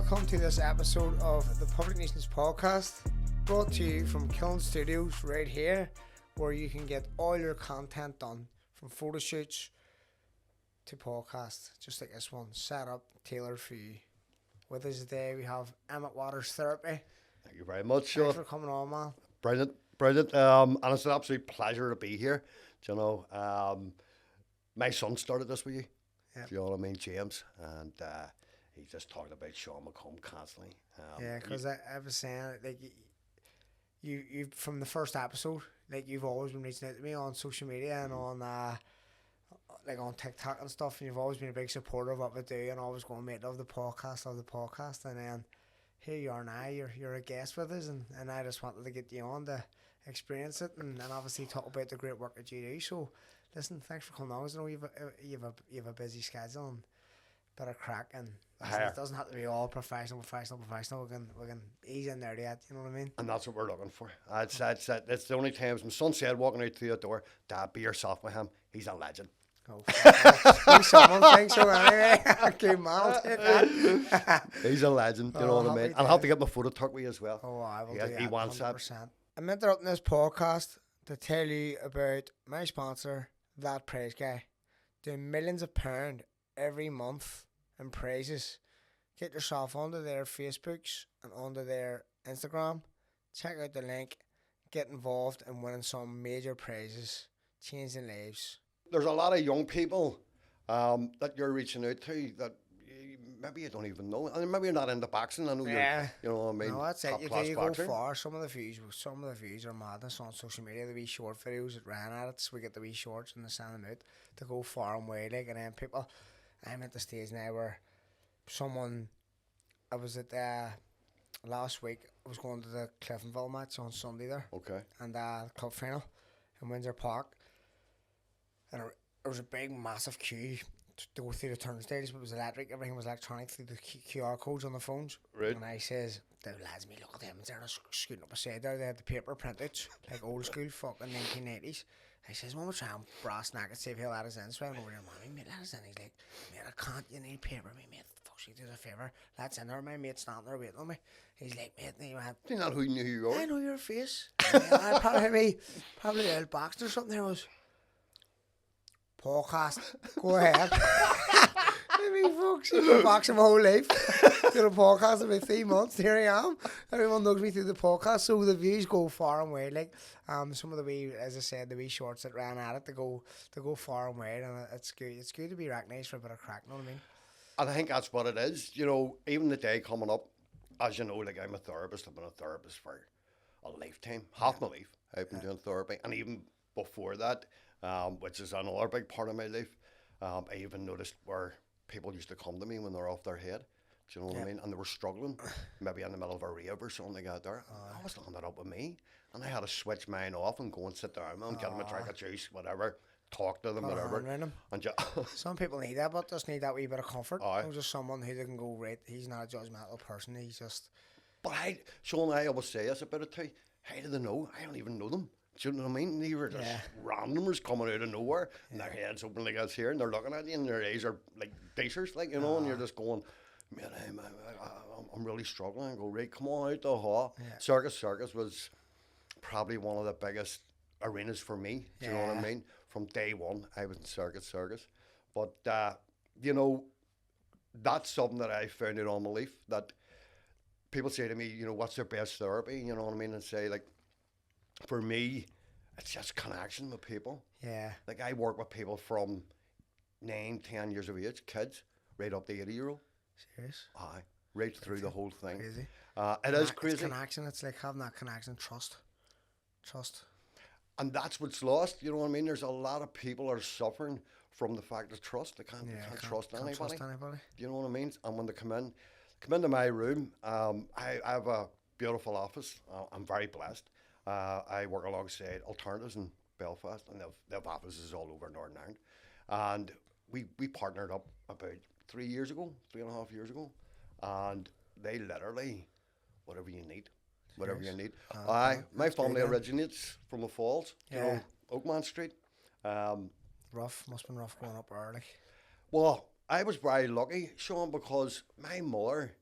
welcome to this episode of the Public Nuisance Podcast, brought to you from Killen Studios right here, where you can get all your content done, from photo shoots to podcasts, just like this one, set up, tailored for you. With us today, we have Emmett Watters Therapy. Thank you very much, Sean. Thanks for coming on, man. Brilliant. And it's an absolute pleasure to be here. Do you know, my son started this with you. Yep. Do you know what I mean, James? And he just talked about Sean McComb constantly. Yeah, because I was saying, like, you from the first episode, like, you've always been reaching out to me on social media and on like on TikTok and stuff, and you've always been a big supporter of what we do, and always going, mate, love the podcast, and then here you are now, you're a guest with us, and I just wanted to get you on to experience it, and obviously talk about the great work that you do. So listen, thanks for coming on. I know you've a busy schedule and bit of crack, and listen, it doesn't have to be all professional. We can ease in there yet, you know what I mean? And that's what we're looking for. It's the only times my son said, walking out through the door, Dad, be yourself with him. He's a legend. Oh, someone thinks so anyway. Okay, man, I'll take that. He's a legend, you know what I mean? I'll have to get my photo took with you as well. Oh, I will do that, he wants 100%. that. I'm interrupting this podcast to tell you about my sponsor, That Praise Guy, doing millions of pounds every month in prizes. Get yourself onto their Facebooks and onto their Instagram. Check out the link. Get involved in winning some major prizes, changing lives. There's a lot of young people that you're reaching out to that maybe you don't even know. I mean, maybe you're not into boxing. I know you know what I mean. No, that's it. You boxer. Go far. Some of the views are madness on social media. The wee short videos that ran at it, so we get the wee shorts and they send them out to go far and wide. Like, and then people, I'm at the stage now where I was at last week. I was going to the Cliftonville match on Sunday there. Okay. And club final in Windsor Park. And there was a big, massive queue to go through the turnstiles, but it was electric. Everything was electronic through the QR codes on the phones. Right. And I says, the lads, me look at them, and they're scooting up beside there. They had the paper printouts, like old school, fucking 1980s. I says, "Mama, try and brass knack and see if he'll let us in." So I went over there, "Mommy, mate, let us in." He's like, "Mate, I can't. You need paper, me, mate. Fuck, she does a favour. Let's in there." My mate's standing there waiting on me. He's like, "Mate," and he went, "Do you know who knew who you are?" "I know your face." I probably the old Baxter or something. There was podcast. Go ahead. I mean, folks, I've been boxing my whole life. Did a podcast about 3 months. Here I am. Everyone knows me through the podcast, so the views go far and wide. Like, some of the wee, as I said, the wee shorts that ran at it, they go far and wide, and it's good. It's good to be recognised for a bit of crack. You know what I mean? And I think that's what it is. You know, even the day coming up, as you know, like, I'm a therapist. I've been a therapist for a lifetime, half my life. I've been doing therapy, and even before that, which is another big part of my life, I even noticed where people used to come to me when they're off their head. Do you know what I mean? And they were struggling, maybe in the middle of a rave or something like that there. I was standing up with me, and I had to switch mine off and go and sit down and get them a drink of juice, whatever, talk to them, whatever. And some people need that, but just need that wee bit of comfort. Just someone who they can go, right, he's not a judgmental person, he's just... But Sean, I always say this about it too. How do they know? I don't even know them. Do you know what I mean? They were just randomers coming out of nowhere, and their heads open like this here, and they're looking at you, and their eyes are like dicers, like, you know, and you're just going, "Man, I'm really struggling." I go, "Right, come on out the hall." Circus was probably one of the biggest arenas for me. Do you know what I mean? From day one, I was in circus. But you know, that's something that I found out all my life. That people say to me, you know, "What's their best therapy?" You know what I mean? And say, like, for me, it's just connection with people. Yeah. Like, I work with people from 9, 10 years of age, kids, right up to 80-year-old. Serious? Aye. Right through the whole thing. Crazy. It is crazy. It's connection. It's like having that connection, trust. And that's what's lost. You know what I mean? There's a lot of people are suffering from the fact of trust. They can't trust anybody. Trust anybody. Do you know what I mean? And when they come into my room, I have a beautiful office. I'm very blessed. I work alongside Alternatives in Belfast, and they have offices all over Northern Ireland. And we partnered up about 3.5 years ago, and they literally, whatever you need. My family originates from the Falls, you know, Oakman Street. Must have been rough growing up early. Well, I was very lucky, Sean, because my mother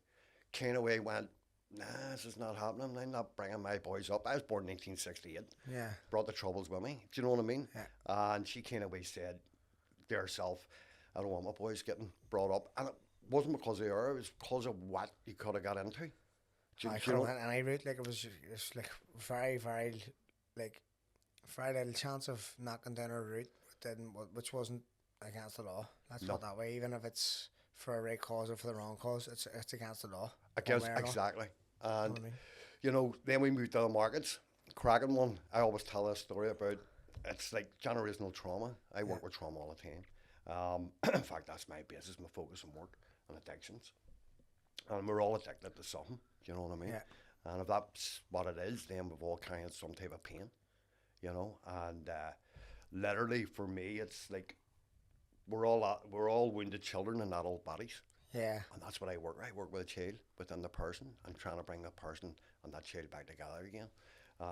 kind of way went, nah, this is not happening. I'm not bringing my boys up. I was born in 1968. Yeah. Brought the troubles with me. Do you know what I mean? Yeah. And she kind of way said to herself, I don't want my boys getting brought up. And it wasn't because of her, it was because of what you could have got into. I could have went any route. Like, it was like very, very, like, very little chance of knocking down her route, which wasn't against the law. Let's put it that way. Even if it's for a right cause or for the wrong cause, it's against the law. I guess, exactly. And, I mean? you know, then we moved to the markets. Cracking one. I always tell this story about, it's like generational trauma. I work with trauma all the time. In fact, that's my basis, my focus on work and addictions. And we're all addicted to something. Do you know what I mean? Yeah. And if that's what it is, then we've all carrying some type of pain, you know. And literally, for me, it's like we're all wounded children in adult bodies. Yeah. And that's what I work. I work with a child within the person and trying to bring the person and that child back together again,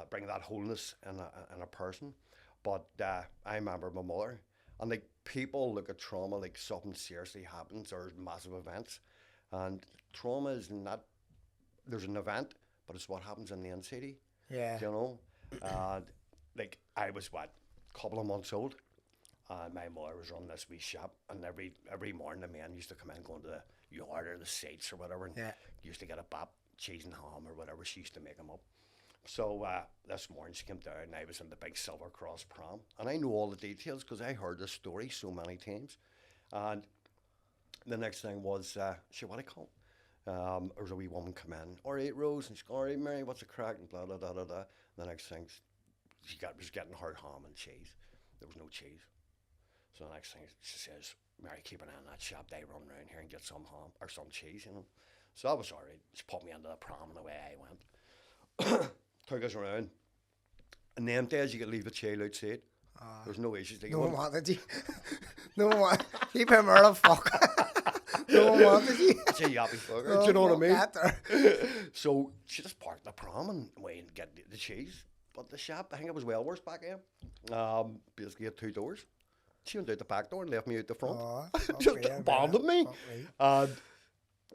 bring that wholeness in a person. But I remember my mother, and like people look at trauma like something seriously happens or massive events, and trauma is not. There's an event, but it's what happens in the inside. Yeah. You know, and like I was a couple of months old. My mother was running this wee shop, and every morning the men used to come in, going to the yard or the sites or whatever, and used to get a bap, cheese and ham or whatever. She used to make them up. So this morning she came down, and I was in the big Silver Cross pram, and I know all the details because I heard this story so many times. And the next thing was, she what I call. There was a wee woman come in, all right, Rose, and she goes, all right, Mary, what's the crack, and blah, blah, blah, blah, blah. The next thing, was getting her ham and cheese. There was no cheese. So the next thing, she says, Mary, keep an eye on that shop. They run around here and get some ham or some cheese, you know. So that was all right. She put me into the pram, and away I went. Took us around. And them days, you could leave the child outside. There's no issues. No one wanted you. No one wanted you. Keep him out of fuck. No one wanted you. That's a yappy fucker. Do you know what I mean? So she just parked the pram and went and get the cheese. But the shop, I think it was well worse back then. Basically had 2 doors. She went out the back door and left me out the front. Just abandoned me. And,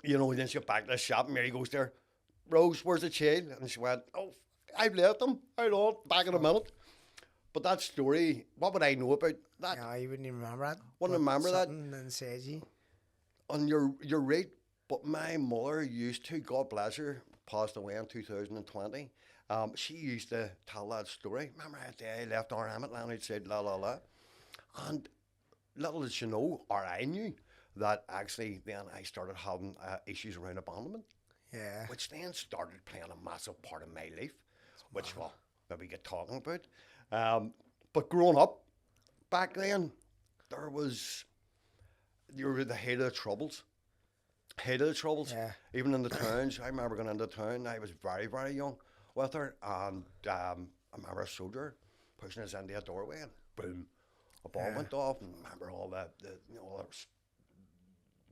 you know, then she got back to the shop, and Mary goes there, Rose, where's the child? And she went, oh, I've left them. Hold on, back in a minute. But that story, what would I know about that? No, you wouldn't even remember that. Wouldn't remember that. And said you. And you're right, but my mother used to, God bless her, passed away in 2020. She used to tell that story. Remember that day I left our Emmett and I'd said la la la. And little did she know, or I knew, that actually then I started having issues around abandonment. Yeah. Which then started playing a massive part of my life, which we'll maybe get talking about. But growing up, back then, you were the head of the troubles. Yeah. Even in the towns, I remember going into town, I was very, very young with her, and I remember a soldier pushing us into a doorway, and boom, a bomb went off, and I remember all the all the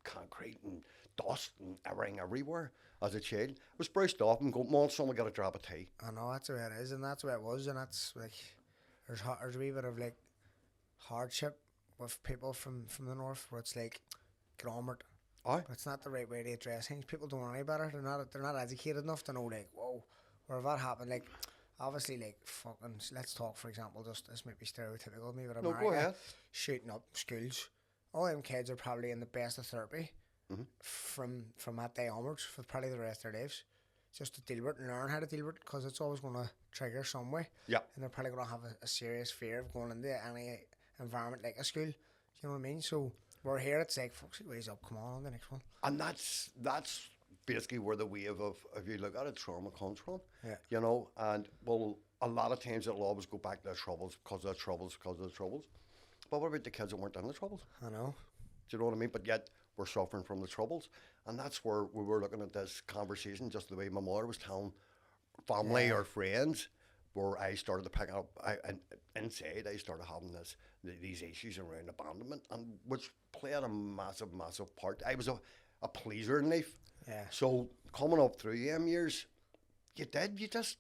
concrete and dust and everything everywhere as a child. I was brushed off and go, come on, someone got a drop of tea. I know, that's the way it is, and that's the way it was, and that's like, there's a wee bit of like hardship with people from the north, where it's like, get on with it. Aye. But it's not the right way to address things. People don't know any better. They're not educated enough to know, like, whoa, where if that happened, like, obviously, like, fucking, let's talk, for example, just, this might be stereotypical of me, but America, go ahead. Shooting up schools. All them kids are probably in the best of therapy from that day onwards for probably the rest of their lives, just to deal with it and learn how to deal with it, because it's always going to trigger some way. Yeah. And they're probably going to have a serious fear of going into any environment like a school. Do you know what I mean? So we're here, it's like, folks, ways up, come on the next one. And that's basically where the wave of, if you look at it, trauma comes from. Yeah. You know, and well, a lot of times it'll always go back to the troubles, because of the troubles. But what about the kids that weren't in the troubles? I know. Do you know what I mean? But yet we're suffering from the troubles. And that's where we were looking at this conversation, just the way my mother was telling family or friends, where I started to pick up, inside I started having these issues around abandonment, and which played a massive, massive part. I was a pleaser in life. Yeah. So coming up through them years, you just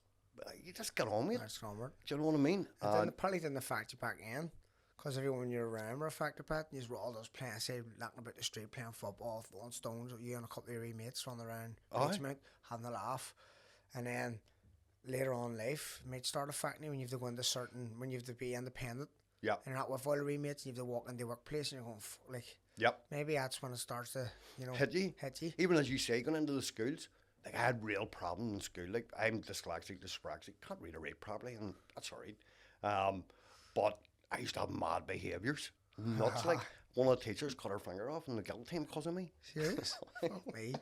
get on with it. That's onward. Do you know what I mean? And then probably didn't affect you back in, Because everyone you're around were affected by it, and you were all those playing, say, knocking about the street, playing football, throwing stones, you and a couple of your wee mates running around, having a laugh. And then later on in life, it might start affecting you when you have to go into when you have to be independent. Yeah. And you're not with all the roommates, and you have to walk into the workplace, and you're going, Yep. Maybe that's when it starts to, hit you. Even as you say, going into the schools, like I had real problems in school. Like I'm dyslexic, dyspraxic, can't read or write properly, and that's all right. But I used to have mad behaviours. Nuts. Like one of the teachers cut her finger off in the guild team because of me. Serious? Fuck me.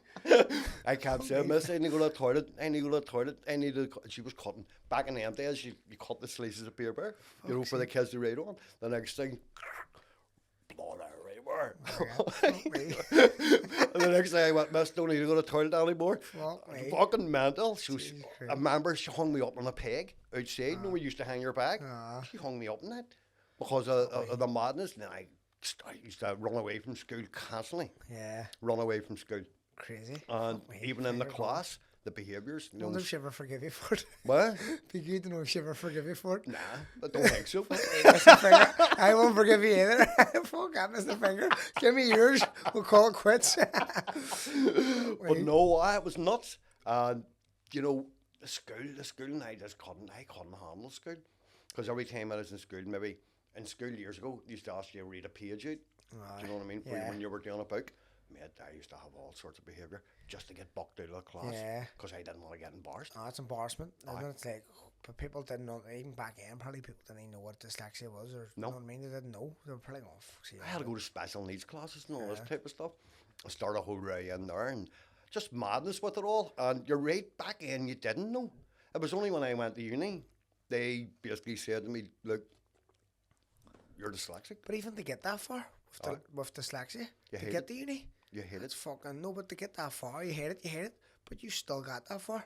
I kept saying, Miss, I need to go to the toilet. I need to go to the toilet. I need to. She was cutting. Back in them days, you cut the slices of paper, for the kids to write on. The next thing, blood everywhere. And the next day I went, Miss, don't need to go to the toilet anymore. Fucking mental. So I remember she hung me up on a peg outside. We used to hang your bag. She hung me up on that because of the madness. And then I used to run away from school constantly. Yeah. Run away from school. Crazy. And even in the class, the behaviours. I wonder if she ever forgive you for it. What? Be good to know if she ever forgive you for it. Nah, I don't think so. I won't forgive you either. Fuck, I missed the finger. Give me yours. We'll call it quits. But no, it was nuts. And, the school, and I couldn't handle school. Because every time I was in school, maybe in school years ago, they used to ask you to read a page out. Do you know what I mean? Yeah. When you were doing a book. Mate, I used to have all sorts of behaviour just to get bucked out of the class because I didn't want to get embarrassed. Oh, it's embarrassment. It's like, but people didn't know, even back then, probably people didn't even know what dyslexia was, or you know what I mean? They didn't know. They were probably going, I had to go to special needs classes and all this type of stuff. I started a whole row in there and just madness with it all. And you're right, back then you didn't know. It was only when I went to uni, they basically said to me, look, you're dyslexic. But even to get that far with dyslexia, to get to uni, you hate it's fucking no. But to get that far, you hate it, but you still got that far.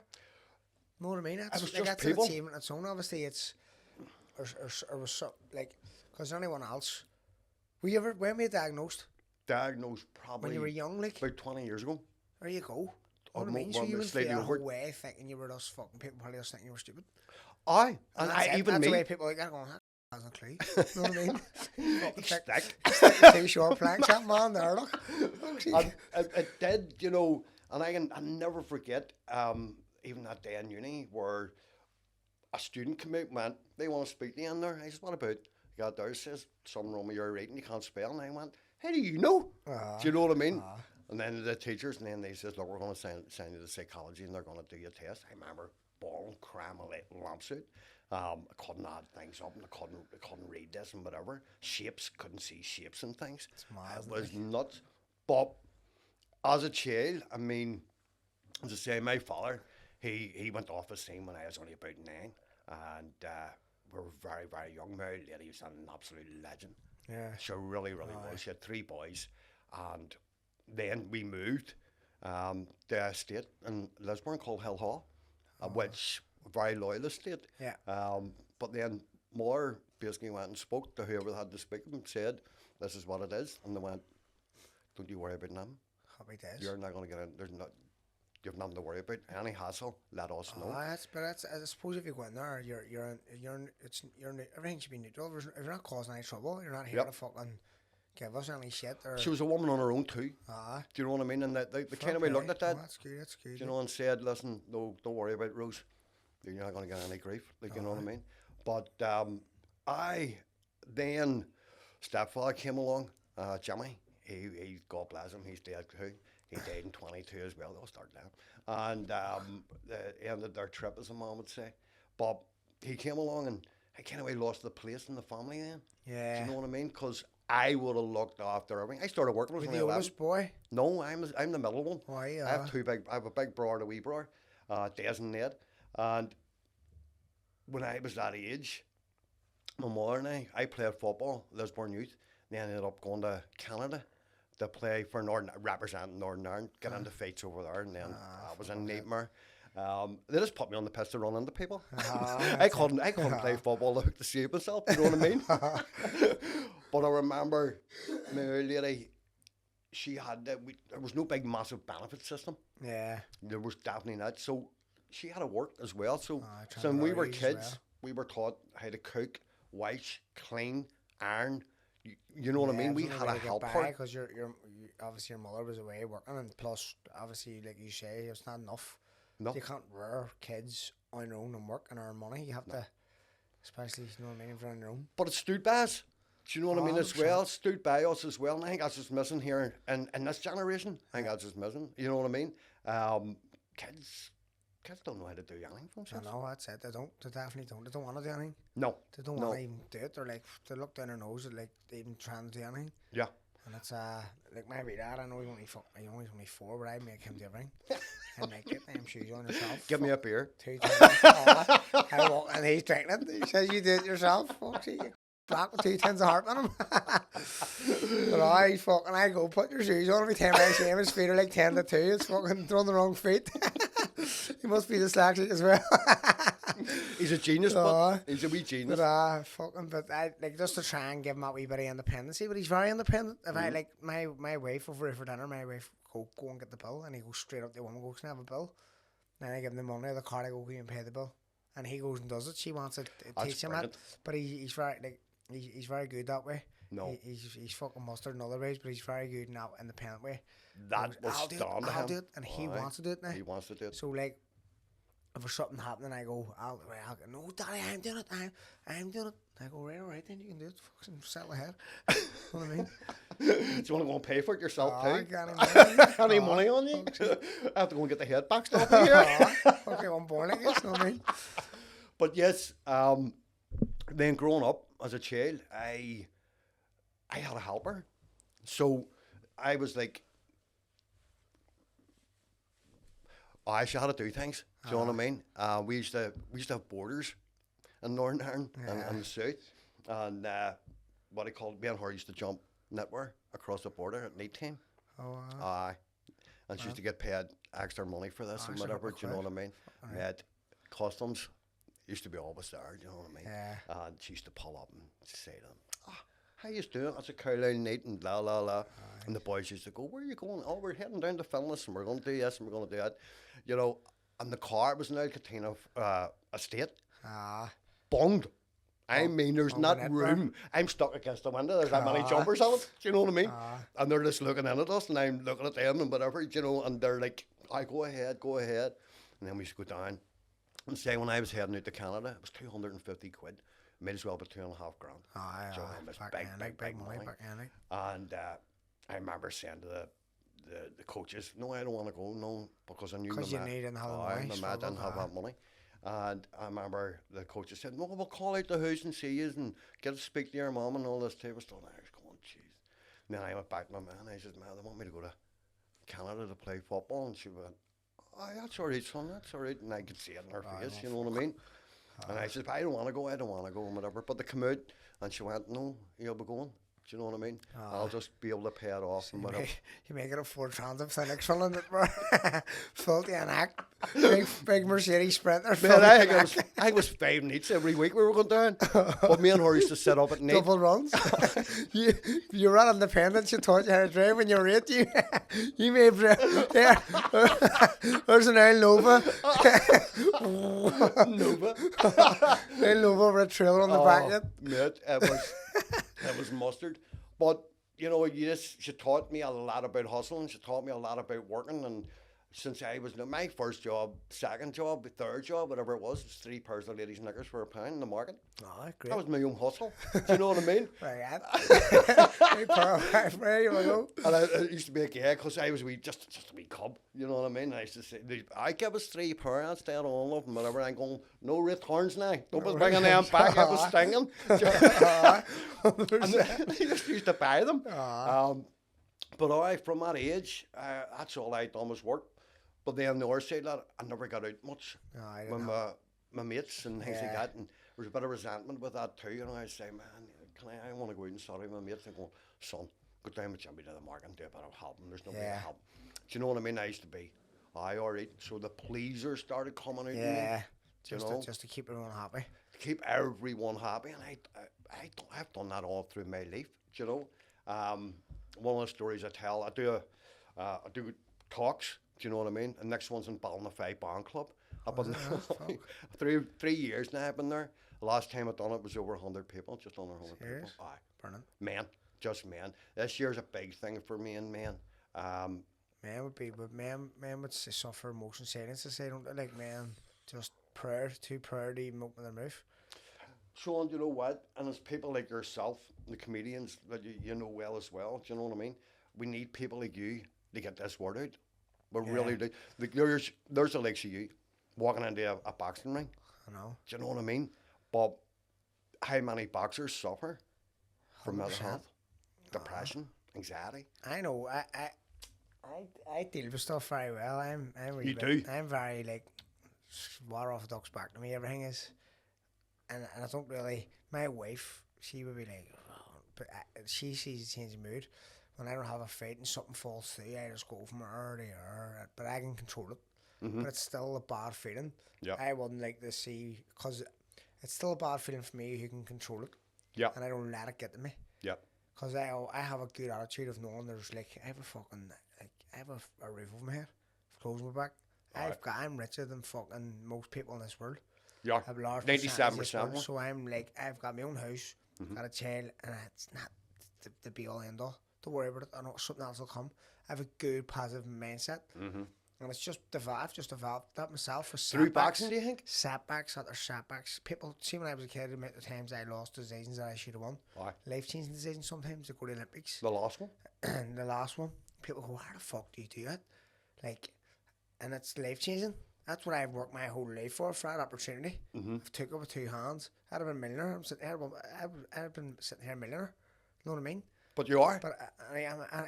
Know what I mean? That's, just that's people. An achievement its own. Obviously, it's or was so, like, because anyone else. When were you diagnosed? Diagnosed probably when you were young, like about 20 years ago. There you go. Know what I mean? So you went through that whole way thinking you were just fucking people probably just thinking you were stupid. Aye, and that's even that's me. The way people like that going, has no clue. You know what I mean? Stick. 2 short planks, that man there, look. And it did, and I never forget, even that day in uni where a student came out, man, they want to speak to you in there. I said, what about? He got there, says, something wrong with your writing, you can't spell. And I went, how do you know? Do you know what I mean? And then the teachers, and then they says, look, we're going to send you to psychology and they're going to do your test. I remember bawling, crying my little lamps out. I couldn't add things up and I couldn't read this and whatever. Shapes, couldn't see shapes and things. It was nuts. But as a child, I mean, as I say, my father, he went off the scene when I was only about 9. And we were very, very young. My lady was an absolute legend. Yeah. She really, really was. She had 3 boys. And then we moved to a estate in Lisburn called Hill Hall, which very loyal estate. Yeah. But then Moore basically went and spoke to whoever had to speak to them, said, this is what it is. And they went, don't you worry about them. Happy days. You're not going to get in. You have nothing to worry about. Any hassle, let us know. I suppose if you go in there, everything should be neutral. If you're not causing any trouble, you're not here to fucking give us any shit. She was a woman on her own too. Do you know what I mean? And they kind of looked at that. That's good. And said, listen, no, don't worry about Rose. You're not going to get any grief. You know what I mean? But then stepfather came along, Jimmy. He God bless him, he's dead too. He died in 22 as well. They'll start now. And they ended their trip, as a mom would say. But he came along and I kind of lost the place in the family then. Yeah. Do you know what I mean? Because I would have looked after everything. I started working with the oldest boy? No, I'm the middle one. Oh, yeah. I have a big brother and a wee brother, Des and Ned. And when I was that age, my mother and I played football, Lisburn Youth. Then I ended up going to Canada to play for represent Northern Ireland, get into fights over there, and then I was a nightmare. They just put me on the pitch to run into people. I couldn't play football to save myself, you know what I mean? But I remember my old lady, she had, there was no big massive benefit system. Yeah. There was definitely not. So she had to work as well. So when we were kids, we were taught how to cook, wash, clean, iron. You know what I mean? We had to help her. Because you're obviously your mother was away working, and plus obviously like you say, it's not enough. No. You can't rear kids on your own and work and earn money. You have to, especially, you know what I mean, if you're on your own. But it stood by us. Do you know what I mean? As 100%. well, it stood by us as well. And I think that's just missing here in this generation. I think that's just missing. You know what I mean? Kids don't know how to do anything for themselves. No, that's it. They don't. They definitely don't. They don't want to do anything. No. They don't want to even do it. They're like, they look down their nose at like even trying to do anything. Yeah. And it's like my wee dad, I know he's only 4, but I make him do everything. I make it, damn shoes on yourself. Give me a beer. 2 tins. I walk and he's drinking it. He says you do it yourself. Fuck you. Black with 2 tins of heart on him. But I go put your shoes on every time I see him. His feet are like 10 to 2. It's fucking throwing the wrong feet. He must be dyslexic as well. He's a genius, but he's a wee genius. But I like just to try and give him that wee bit of independency. But he's very independent. If I like my wife over for dinner, my wife go and get the bill, and he goes straight up to the woman, goes, "Can I have a bill?" And then I give him the money out of the card. I go and pay the bill, and he goes and does it. She wants to teach him that, but he's very like he's very good that way. No, he's fucking mustard in other ways, but he's very good in that independent way. That was I'll do it, and he Aye. wants to do it now. He wants to do it. So like, if there's something happening, I go, I'll go, no, Daddy, I'm doing it. I'm doing it. I go, right, all right, then you can do it. Fucking settle ahead. You know what I mean? Do you want to go and pay for it yourself too? I got any money on you? I have to go and get the head back stuff here. Okay, I'm born, I guess. You know what I mean? But yes, then growing up as a child, I had a helper. So I was like, I actually had to do things. Do you know what I mean? We used to have borders in Northern Ireland and the South, and what I called me and her used to jump knitwear across the border at night time. Aye, and she used to get paid extra money for this and whatever. Do you know what I mean? Met customs used to be always there. Do you know what I mean? Yeah. And she used to pull up and say to them, how you doing? That's a Carlisle night and blah, blah, blah. And the boys used to go, where are you going? Oh, we're heading down to Finlas and we're going to do this and we're going to do that. You know, and the car was in El Catino estate. Bunged. I mean, there's not room. I'm stuck against the window. There's that many jumpers on it. Do you know what I mean? And they're just looking in at us and I'm looking at them and whatever, you know, and they're like, go ahead. And then we used to go down and say when I was heading out to Canada, it was 250 quid. Might as well be $2.5 grand. So it was big money. And I remember saying to the coaches, no, I don't want to go, no, because I knew my didn't have that money. And I remember the coaches said, no, we'll call out the house and see you and get to speak to your mum and all this type of stuff. And I was going, jeez. And then I went back to my man and I said, man, they want me to go to Canada to play football. And she went, that's all right, son, that's all right. And I could see it in her face, you know what I mean? And I said, I don't want to go, and whatever. But they come out, and she went, no, you'll be going. Do you know what I mean? I'll just be able to pay it off and whatever. You make it a Ford Transit for the next one, full to an act. Big Mercedes Sprinter. Man, I was 5 nights every week we were going down. But me and her used to sit up at night. Double runs. you ran independence, you taught you how to drive when you were 8. You made there. There's an old Nova. Old Nova with a trailer on the back of it. Mate, it was mustard. But, you know, she taught me a lot about hustling. She taught me a lot about working. And since I was my first job, second job, third job, whatever it was 3 pairs of ladies' knickers for £1 in the market. Great. That was my own hustle. Do you know what I mean? There you go. And I used to be a gay because I was just a wee cub. You know what I mean? And I used to say, I give us 3 pairs, I'll stay on all of them, whatever. I'm going, no returns now. Don't be bringing them back. I was stinging. And they just used to buy them. But from that age, that's all I done was work. But then the other side of that, I never got out much with my mates and things like that. And there was a bit of resentment with that too. You know, I'd say, man, I want to go out and study with my mates. And go, son, go down with Jimmy to the market and do a bit of helping. There's nobody to help. Do you know what I mean? I used to be, all right. So the pleasers started coming out. Yeah, just to keep everyone happy. To keep everyone happy. And I've done that all through my life. Do you know? One of the stories I tell, I do talks. Do you know what I mean? The next one's in Ballinafay Band Club. I've been 3 years now. I've been there. The last time I done it was over 100 people, just under 100 people. Aye. Brilliant. Men, just men. This year's a big thing for me and men. Men would suffer motion sickness. They don't they? Like men just too proud to even open their mouth. Sean, you know what? And it's people like yourself, the comedians that you know well as well. Do you know what I mean? We need people like you to get this word out. We really do. Like, there's the likes of you walking into a boxing ring. I know. Do you know what I mean? But how many boxers suffer from mental health, depression, anxiety? I know. I deal with stuff very well. I'm really You do? I'm very like water off a duck's back to me. Everything is, and I don't really. My wife, she would be like, but she sees a change of mood when I don't have a fight and something falls through. I just go from her to her, but I can control it. But it's still a bad feeling. Yeah. I wouldn't like to see because it's still a bad feeling for me who can control it. Yeah. And I don't let it get to me. Yeah. Because I have a good attitude of knowing there's like I have a fucking like I have a roof over my head, clothes on my back. I'm richer than fucking most people in this world. Yeah. I have a large 97%. So I'm like I've got my own house, got a child, and it's not the be all end all. Don't worry about it. I know something else will come. I have a good positive mindset. And it's just I've just developed that myself for Through setbacks. boxing, do you think? Setbacks after setbacks. People see when I was a kid, the amount of times I lost decisions that I should have won. Why? Life-changing decisions sometimes to go to the Olympics. The last one? And the last one, people go, how the fuck do you do that? Like, and it's life-changing. That's what I've worked my whole life for that opportunity. I've took it with two hands. I'd have been a millionaire. I'd have been sitting here a millionaire. You know what I mean? But you are. But I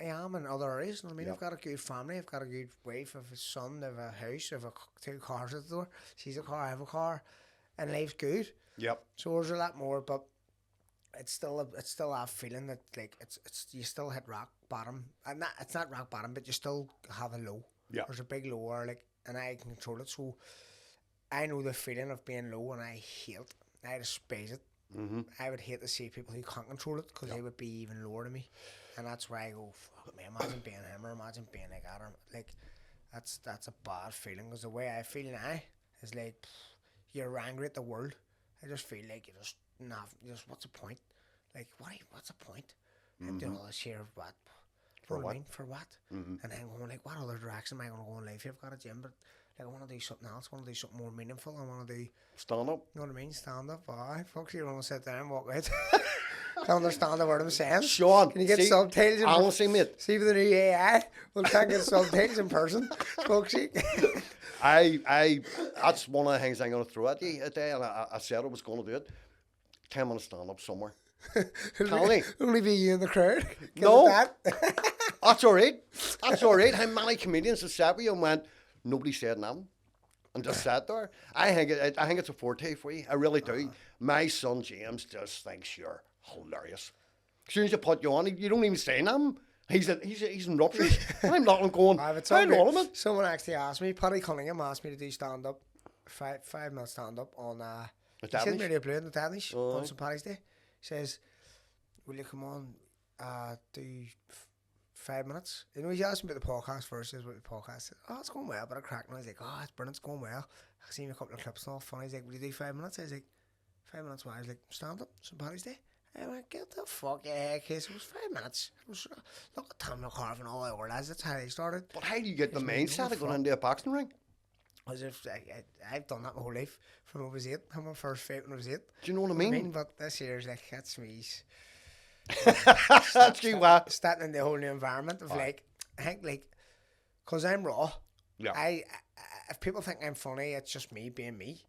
am in other areas. You know what I mean? Yep. I've got a good family. I've got a good wife. I've a son. I've a house. I've two cars at the door. She's a car. I have a car, and life's good. Yep. So there's a lot more, but it's still that feeling that like it's you still hit rock bottom, and it's not rock bottom, but you still have a low. Yeah. There's a big low, or like, and I can control it. So I know the feeling of being low, and I hate it. I despise it. I would hate to see people who can't control it because they would be even lower than me, and that's why I go, fuck me, imagine being him or imagine being like Adam. Like that's a bad feeling because the way I feel now is like you're angry at the world. I just feel like what's the point? Like what's the point? I'm doing all this here what? For what? I mean? For what? And then going like, what other direction am I going to go in life? I've got a gym, but like I want to do something else. I want to do something more meaningful. I want to do stand up. You know what I mean? Stand up. Aye, folks, you want to sit there and walk out. Can't understand the word I'm saying. Sean, can you get subtitles? Honestly, mate. See with the new AI, we'll try and get subtitles in person, folks. I that's one of the things I'm going to throw at you today, and I said I was going to do it. 10 minutes stand up somewhere. Only be you in the crowd. No, that's all right. That's all right. How many comedians have sat with you and went, nobody said nothing, and just sat there? I think it's a forte for you. I really do. My son James just thinks you're hilarious. As soon as you put you on, you don't even say nothing. He's in ruptures. I'm not going. Someone actually asked me. Paddy Cunningham asked me to do stand up, 5 minutes stand up on. He said Radio Blue on the Dadnish on St. Paddy's Day. He says, "Will you come on? Do 5 minutes?" You know, he asked me about the podcast first. He says, "What the podcast?" I said, "Oh, it's going well." But I cracked and I was like, "Oh, it's brilliant. It's going well." I seen a couple of clips and all funny. He's like, "Will you do 5 minutes?" I was like, 5 minutes? Why? I was like, "Stand up, St. Paddy's Day." I went, "Get the fuck out of here." It was 5 minutes. It was, look at Tom McComb and all the other lads. That's how they started. But how do you get the mindset of going into a boxing ring? As if I've done that my whole life from when I was 8. I had my first fight when I was 8. Do you know what I mean? But this year's like, that's me. Starting in the whole new environment of like, I think like, because I'm raw. Yeah. If people think I'm funny, it's just me being me.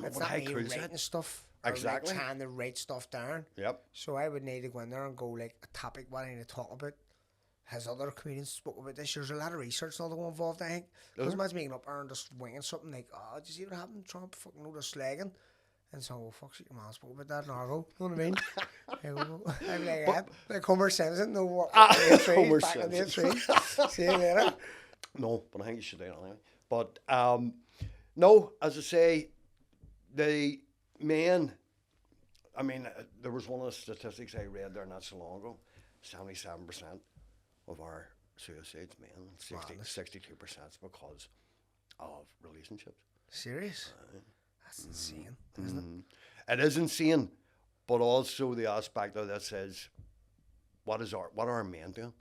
It's not me writing stuff. Exactly. Or like trying to write stuff down. Yep. So I would need to go in there and go like a topic what I need to talk about. Has other comedians spoke about this? There's a lot of research and all that go involved, I think. Because imagine making up there and just winging something like, oh, did you see what happened? Trump fucking know the slagging. And so, well, fuck, your man spoke about that in Argo. You know what I mean? I'm like, like Homer Simpson, no what? Homer Simpson. See you later. No, but I think you should do it anyway. But, no, as I say, the men, I mean, there was one of the statistics I read there not so long ago, 77% of our suicides, men, 62% is because of relationships. Serious? That's insane, isn't it? It is insane, but also the aspect of this is what are our men doing?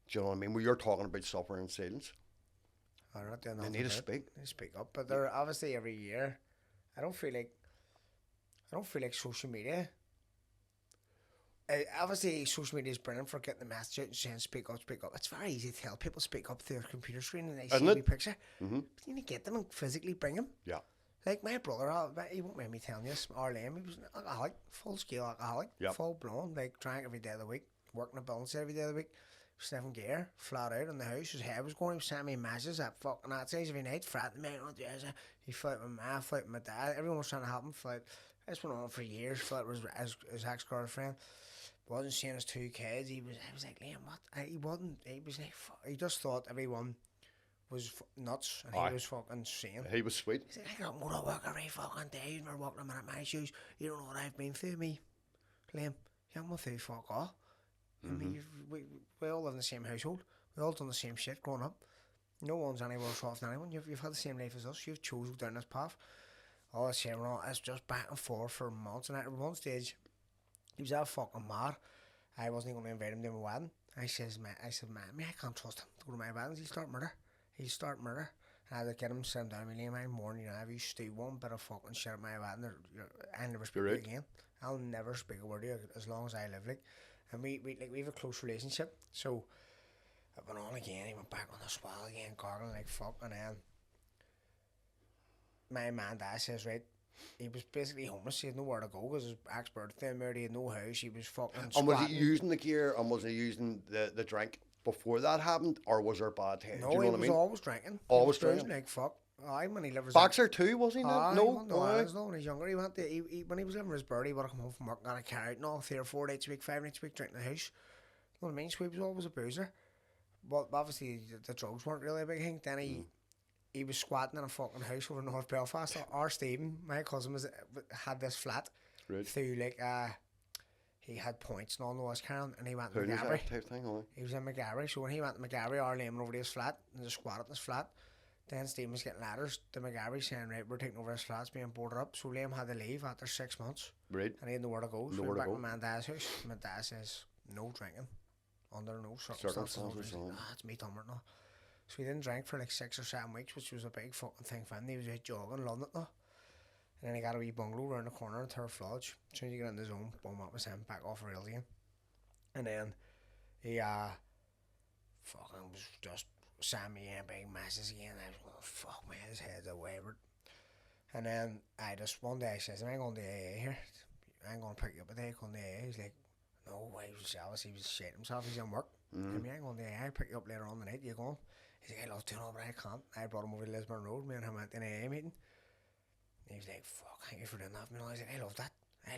Do you know what I mean? Well, you're talking about suffering in silence. They're not doing They nothing. need to about it. speak. They speak up, but they're obviously every year. I don't feel like social media. Obviously, social media is brilliant for getting the message out and saying speak up, speak up. It's very easy to tell people speak up through their computer screen and they see a picture. Mm-hmm. But you need to get them and physically bring them. Yeah. Like my brother, he won't mind me telling you, Liam, he was an alcoholic, full-scale alcoholic, full-blown, like drank every day of the week, working a building site every day of the week, sniffing gear, flat out in the house, his head was going, he was sending me messages at fucking Nazis every night, fretting me, he fought with my fought with my dad, everyone was trying to help him fight. This went on for years, fought with his ex-girlfriend, wasn't seeing his 2 kids, I was like, Liam, what? He was like, he just thought everyone was nuts, and he was fucking sane. He was sweet. He's like, I don't go to work every fucking day, you've never walked a minute in my shoes, you don't know what I've been through, me. Liam, you haven't been through fuck all. I mean, we all live in the same household, we all done the same shit growing up. No one's any worse off than anyone. You've had the same life as us, you've chosen down this path. All this shit, it's just back and forth for months, and at one stage, he was out fucking mad. I wasn't going to invite him to my wedding. I said, man, I can't trust him to go to my weddings, he'll start murder. And I had to get him, sit him down, Liam, I'm warning you now, if you steal one bit of fucking shit at my wedding, I'll never speak to you again. I'll never speak a word to you as long as I live, like. And we have a close relationship, so it went on again, he went back on the swell again, gargling like fuck, and then my man dad says, right, he was basically homeless, he had nowhere to go because his ex-birthday married, he had no house, he was fucking And squatting. was he using the gear, and was he using the drink before that happened, or was there bad times? No, Do you know he what I was mean? always drinking. Always He was drinking? like fuck. When he lived his Boxer too, was he? No, No, when he was younger, he went to, when he was living with his bird, he would have come home from work and got a car out and all 3 or 4 nights a week, 5 nights a week, drinking in the house. You know what I mean? So he was always a boozer. But obviously the drugs weren't really a big thing. Then he was squatting in a fucking house over in North Belfast. Our Stephen, my cousin, had this flat through like he had points and all the was carrying, and he went to McGarry. He was in McGarry, so when he went to McGarry, our Liam went over to his flat and just squatted in his flat. Then Stephen was getting letters to McGarry saying, right, we're taking over his flat, it's being boarded up. So Liam had to leave after 6 months. Right. And he had nowhere to go. So he went back to my dad's house. My dad says, no drinking. Under no circumstances. It's me done now. So he didn't drink for like 6 or 7 weeks, which was a big fucking thing for him. He was out jogging, loving it now. And then he got a wee bungalow around the corner in Turf Lodge. As soon as you get in the zone, boom, up with him, back off the rails again. And then he fucking was just sending me in big messages again. I was going, fuck man, his head's a wavered. And then one day I says, I'm going to AA here. I'm going to pick you up a day, going to AA. He's like, no way, he was jealous, he was shitting himself, he's in work. I mean, I'm going to AA, I'll pick you up later on the night, you going? He's like, I love to know, but I can't. I brought him over to Lisburn Road, me and him went to an AA meeting. And he was like, fuck, thank you for doing that. I was like, I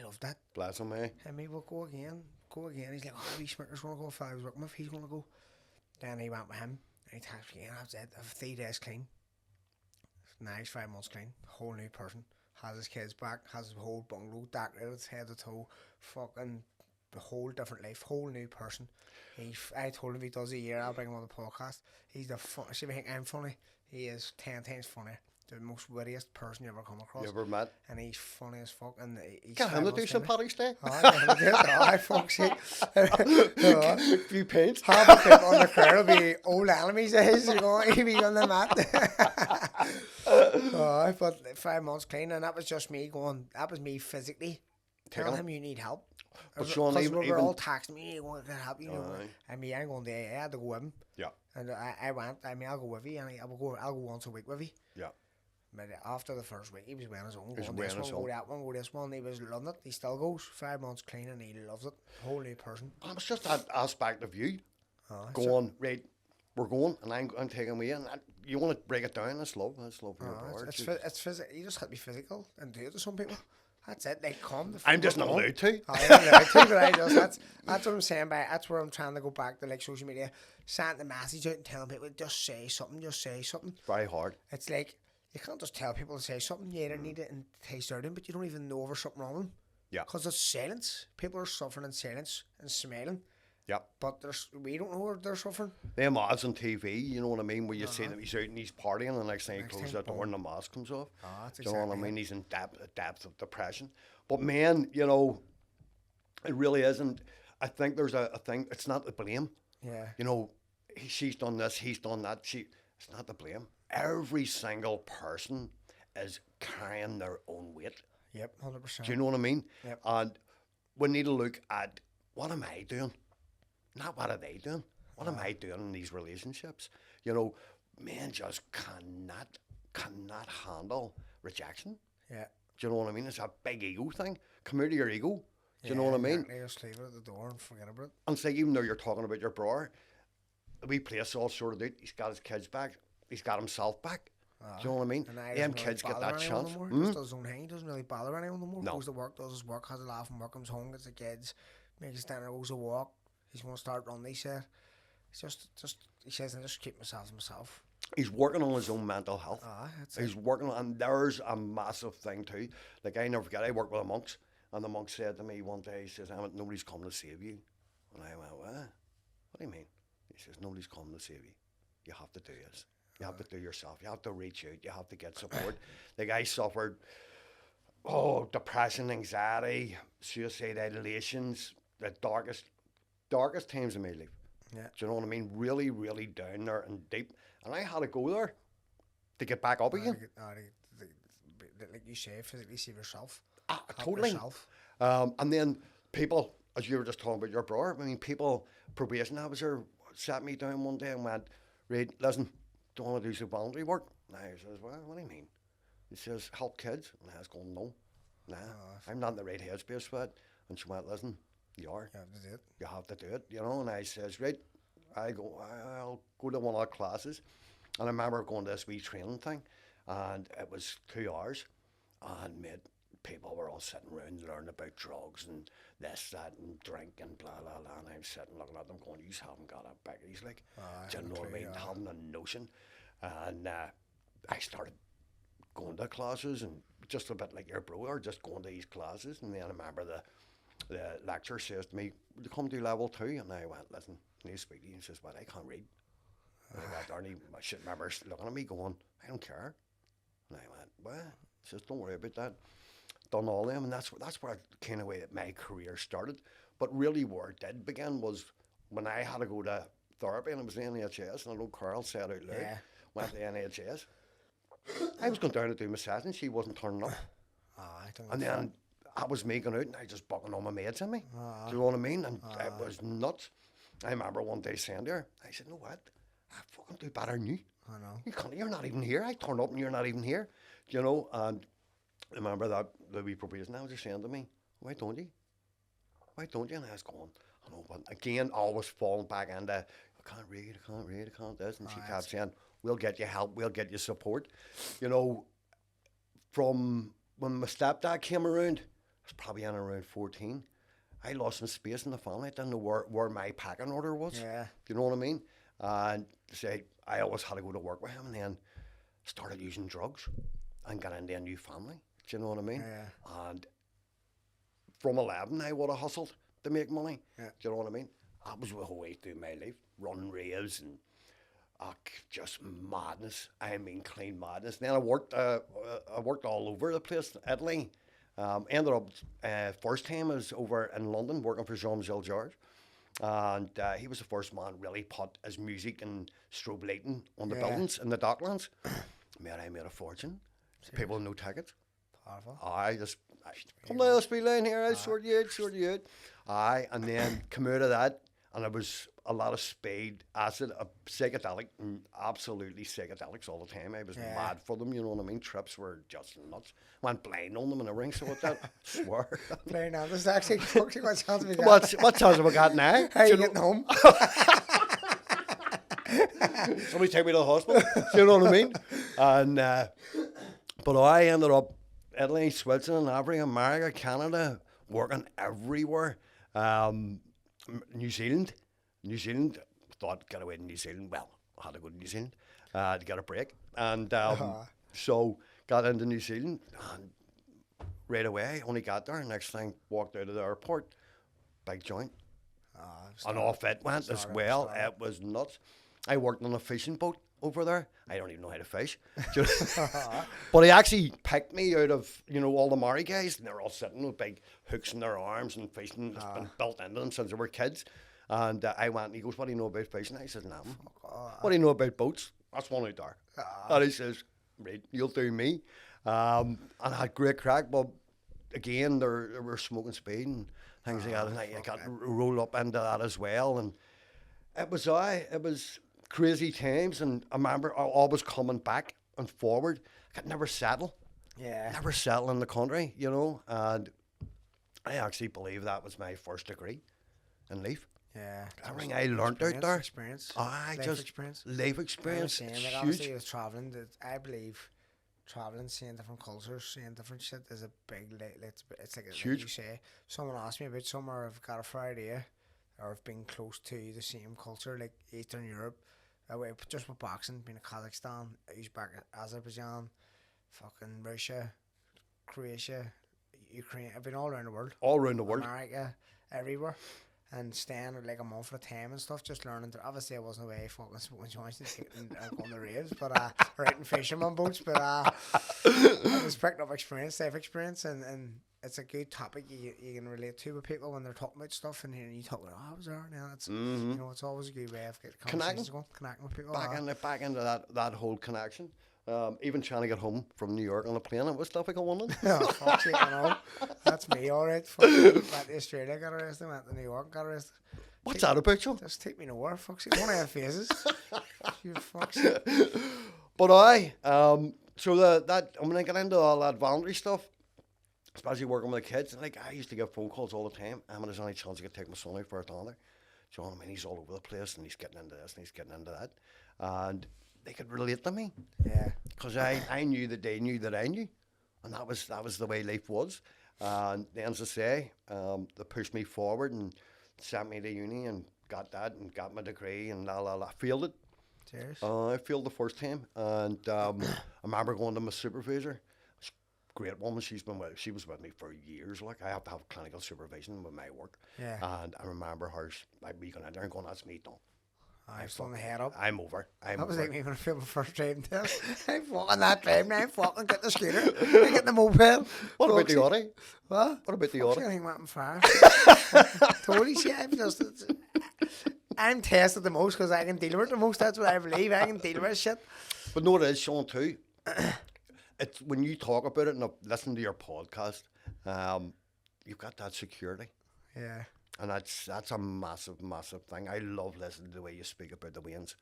love that. Bless him, eh? And me, we'll go again. He's like, oh, Smicker's going to go, if I was working with, he's going to go. Then he went with him, and he texted me again, I said, I have 3 days clean. Now he's 5 months clean, whole new person. Has his kids back, has his whole bungalow decorated, head to toe, fucking the whole different life, whole new person. I told him if he does a year, I'll bring him on the podcast. He's the funniest. If you think I'm funny, he is 10 times funnier. The most wittiest person you ever come across. You ever met? And he's funny as fuck. And he's get him to do St. Patrick's Day. I fuck's sake. A few paints. Half the people on the crowd will be old enemies of his. He'll be on the mat. But 5 months clean, and that was just me going. That was me physically telling him you need help. But Sean, we were all texting me, you want to get help, you know. I mean, I'm going to AA, I had to go with him. Yeah. And I went, I'll go with you, and I'll go once a week with you. Yeah. But after the first week, he was wearing his own. He was going this wearing his one, own. go that one, go this one. He was loving it. He still goes. 5 months clean, and he loves it. Whole new person. And it's just that aspect of you going, right, we're going, and I'm taking me in. You want to break it down, that's love for your brother. It's physical. You just have to be physical and do it to some people. That's it. They come. I'm just not allowed to. I'm allowed to, but I just, that's what I'm saying. That's where I'm trying to go back to, like, social media, sending the message out and telling people, just say something. Very hard. It's like, you can't just tell people to say something. You either need it and taste out in, but you don't even know there's something wrong with them. Yeah. Because it's silence. People are suffering in silence and smiling. Yeah. But we don't know they're suffering. Them ads on TV, you know what I mean, where you see that he's out and he's partying, and the next thing he closes that door and the mask comes off. That's you know what I mean? He's in depth of depression. But man, you know, it really isn't. I think there's a thing. It's not the blame. Yeah. You know, she's done this, he's done that. It's not the blame. Every single person is carrying their own weight. Yep, 100%. Do you know what I mean? Yep. And we need to look at, what am I doing? Not what are they doing? What am I doing in these relationships? You know, men just cannot handle rejection. Yeah. Do you know what I mean? It's a big ego thing. Come out of your ego. Do you know what I mean? Exactly. Just leave it at the door and forget about it. And it's like, even though you're talking about your brother, the wee place all sorted out. He's got his kids back. He's got himself back. Do you know what I mean? Them kids get that chance. He just does his own thing. He doesn't really bother anyone no more. No. Goes to work, does his work, has a laugh from work, comes home, gets the kids, makes dinner, goes a walk. He's going to start running, he said. It's just he says, I just keep myself to myself. He's working on his own mental health. He's working on, and there's a massive thing too. Like, I never forget, I worked with the monks, and the monk said to me one day, he says, Emmett, nobody's come to save you. And I went, what? What do you mean? He says, nobody's come to save you. You have to do this. You have to do yourself. You have to reach out. You have to get support. The guy suffered, depression, anxiety, suicide ideations, the darkest times of my life. Yeah. Do you know what I mean? Really, really down there and deep. And I had to go there to get back up again. Like you say, physically save yourself. Totally. Yourself. And then people, as you were just talking about your brother, I mean, probation officer sat me down one day and went, Reid, listen, do you want to do some voluntary work? And I says, well, what do you mean? He says, help kids. And I was going, no, I'm not in the right headspace for it. And she went, listen, you are. You have to do it. You have to do it, you know. And I says, right, I'll go to one of the classes. And I remember going to this wee training thing, and it was 2 hours, and people were all sitting around learning about drugs and this, that, and drink and blah, blah, blah. And I'm sitting looking at them going, you haven't got a bag. He's like, do you know what I mean? Having a notion. And I started going to classes, and just a bit like your brother, just going to these classes. And then I remember the lecturer says to me, would you come do level 2? And I went, listen, I need to speak to you. He says, well, I can't read. And I went there, and I should remember looking at me going, I don't care. And I went, well, he says, don't worry about that. Done all them, and that's where kind of way that my career started. But really where it did begin was when I had to go to therapy, and it was the NHS, and I know Carl said out loud, went to the NHS. I was going down to do my session, she wasn't turning up. And then that was me going out, and I just bucking all my mates in me. Do you know what I mean? And it was nuts. I remember one day saying to her, I said, no what? I fucking do better than you. I know. You're not even here. I turn up and you're not even here. You know, and I remember that the wee probation officer saying to me, why don't you? Why don't you? And I was going, I know, but again, always falling back into, I can't read, I can't this. And she kept saying, we'll get you help, we'll get you support. You know, from when my stepdad came around, I was probably in around 14, I lost some space in the family. I didn't know where my packing order was. Yeah. You know what I mean? And say, I always had to go to work with him, and then started using drugs and got into a new family. Do you know what I mean? Yeah. And from 11, I would have hustled to make money. Yeah. Do you know what I mean? That was the whole way through my life. Running raves and just madness. I mean, clean madness. And then I worked all over the place. Italy. Ended up, first time I was over in London working for Jean-Michel Jarre. And he was the first man really put his music and strobe lighting on the buildings in the Docklands. I made a fortune. People with no tickets. Powerful. I come down the speed line here, I sort you out. And then come out of that, and it was a lot of speed, acid, psychedelic, and absolutely psychedelics all the time. I was mad for them, you know what I mean? Trips were just nuts. Went blind on them in a ring, so what that, swear. Blind on this actually, what chance have we got? What chance have I got now? How are you getting home? Somebody take me to the hospital, you know what I mean? And, but I ended up Italy, Switzerland, Africa, America, Canada, working everywhere. New Zealand, thought get away to New Zealand. Well, I had to go to New Zealand to get a break. And so got into New Zealand, and right away, only got there. Next thing, walked out of the airport, big joint. And off it went as well. It was nuts. I worked on a fishing boat over there. I don't even know how to fish. But he actually picked me out of, all the Maori guys, and they're all sitting with big hooks in their arms and fishing. It's been built into them since they were kids. And I went, and he goes, what do you know about fishing? I said, nothing. What do you know about boats? That's one out there. And he says, right, you'll do me. And I had great crack, but again, they were smoking speed and things like that, and I got rolled up into that as well. And it was crazy times, and I remember I always coming back and forward. I could never settle. Yeah. Never settle in the country, and I actually believe that was my first degree in Leaf. Yeah. Everything I learnt out there. Experience. Life experience. Life experience. Like, huge. obviously, with travelling, I believe travelling, seeing different cultures, seeing different shit is a big, it's like huge. Like you say, someone asked me about somewhere I've got a fair idea, or have been close to the same culture, like Eastern Europe, just with boxing, being in Kazakhstan, Uzbek, Azerbaijan, fucking Russia, Croatia, Ukraine. I've been all around the world. All around the world. America, everywhere. And staying like a month at a time and stuff, just learning. Obviously, I wasn't away fucking smoking joints and going to raves, but or eating fisherman boats. But I was picking up experience, life experience, and it's a good topic you can relate to with people when they're talking about stuff, and you talk about, I was there. Now it's it's always a good way of getting conversations going, connecting with people. Back into that whole connection. Even trying to get home from New York on a plane, it was difficult, wasn't it? Oh, fuck's sake, I know. That's me, alright. Went to Australia, got arrested. Went to New York, got arrested. What's that about, you? Just take me nowhere, fuck's sake. One of our faces. You fuck's sake. But so that I'm gonna get into all that voluntary stuff, especially working with the kids. Like, I used to get phone calls all the time. There's any chance I could take my son out for a tonic. Do you know what I mean? He's all over the place, and he's getting into this, and he's getting into that. And they could relate to me. Yeah. Because I knew that they knew that I knew. And that was the way life was. And then, as I say, they pushed me forward and sent me to uni and got that and got my degree and I failed it. Cheers. I failed the first time. And I remember going to my supervisor. Great woman. She was with me for years. Like, I have to have clinical supervision with my work. Yeah. And I remember her, I'd be going in there and going, that's me done. I'm throwing the head up. I'm over. That was like me when I failed my first driving test. I'm fucking that drive now. I'm fucking get the scooter. I get the moped. What about the Audi? What? What about the Audi? I think went far. Totally shit. I'm tested the most because I can deal with it the most. That's what I believe. I can deal with shit. But no, it is, Sean, too. It's when you talk about it and listen to your podcast, you've got that security. Yeah. And that's a massive, massive thing. I love listening to the way you speak about the Waynes.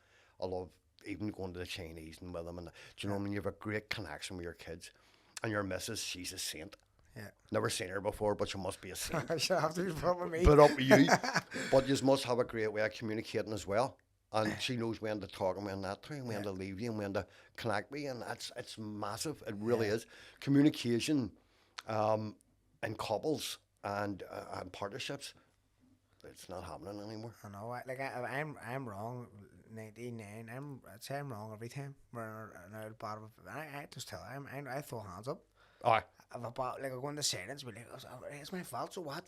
I love even going to the Chinese and with them. And do you know what I mean? You have a great connection with your kids. And your missus, she's a saint. Yeah. Never seen her before, but she must be a saint. I should have to be put with me. Put up with you. But you must have a great way of communicating as well. And she knows when to talk and when not to, and when to leave you and when to connect with you. And it's massive. It really is. Communication in couples and partnerships, it's not happening anymore. I know. I'm wrong. 99. I'd say I'm wrong every time. We're an old bottom. I just tell you, I throw hands up. Aye. If I go into silence, be like, it's my fault. So what?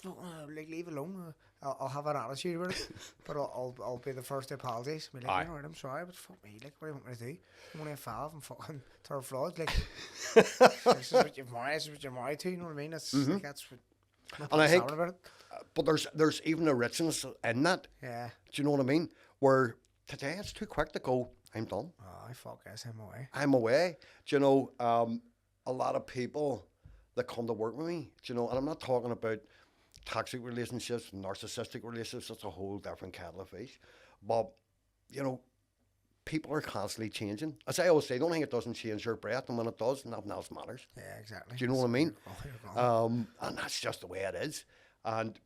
Like, leave it alone. I'll have an attitude with it, but I'll be the first to apologise. Be like, you know what? I'm sorry, but fuck me. Like, what do you want me to do? I'm only a foul and fucking third flood. Like, this is what you're married to. You know what I mean? That's like, that's what. And I think, but there's even a richness in that. Yeah. Do you know what I mean? Where today it's too quick to go, I'm done. Oh, I fuck yes, I'm away. I'm away. Do you know, a lot of people that come to work with me, do you know, and I'm not talking about toxic relationships, narcissistic relationships, that's a whole different kettle of fish. But, you know, people are constantly changing. As I always say, don't think it doesn't change your breath, and when it does, nothing else matters. Yeah, exactly. Do you know what I mean? You're And that's just the way it is. And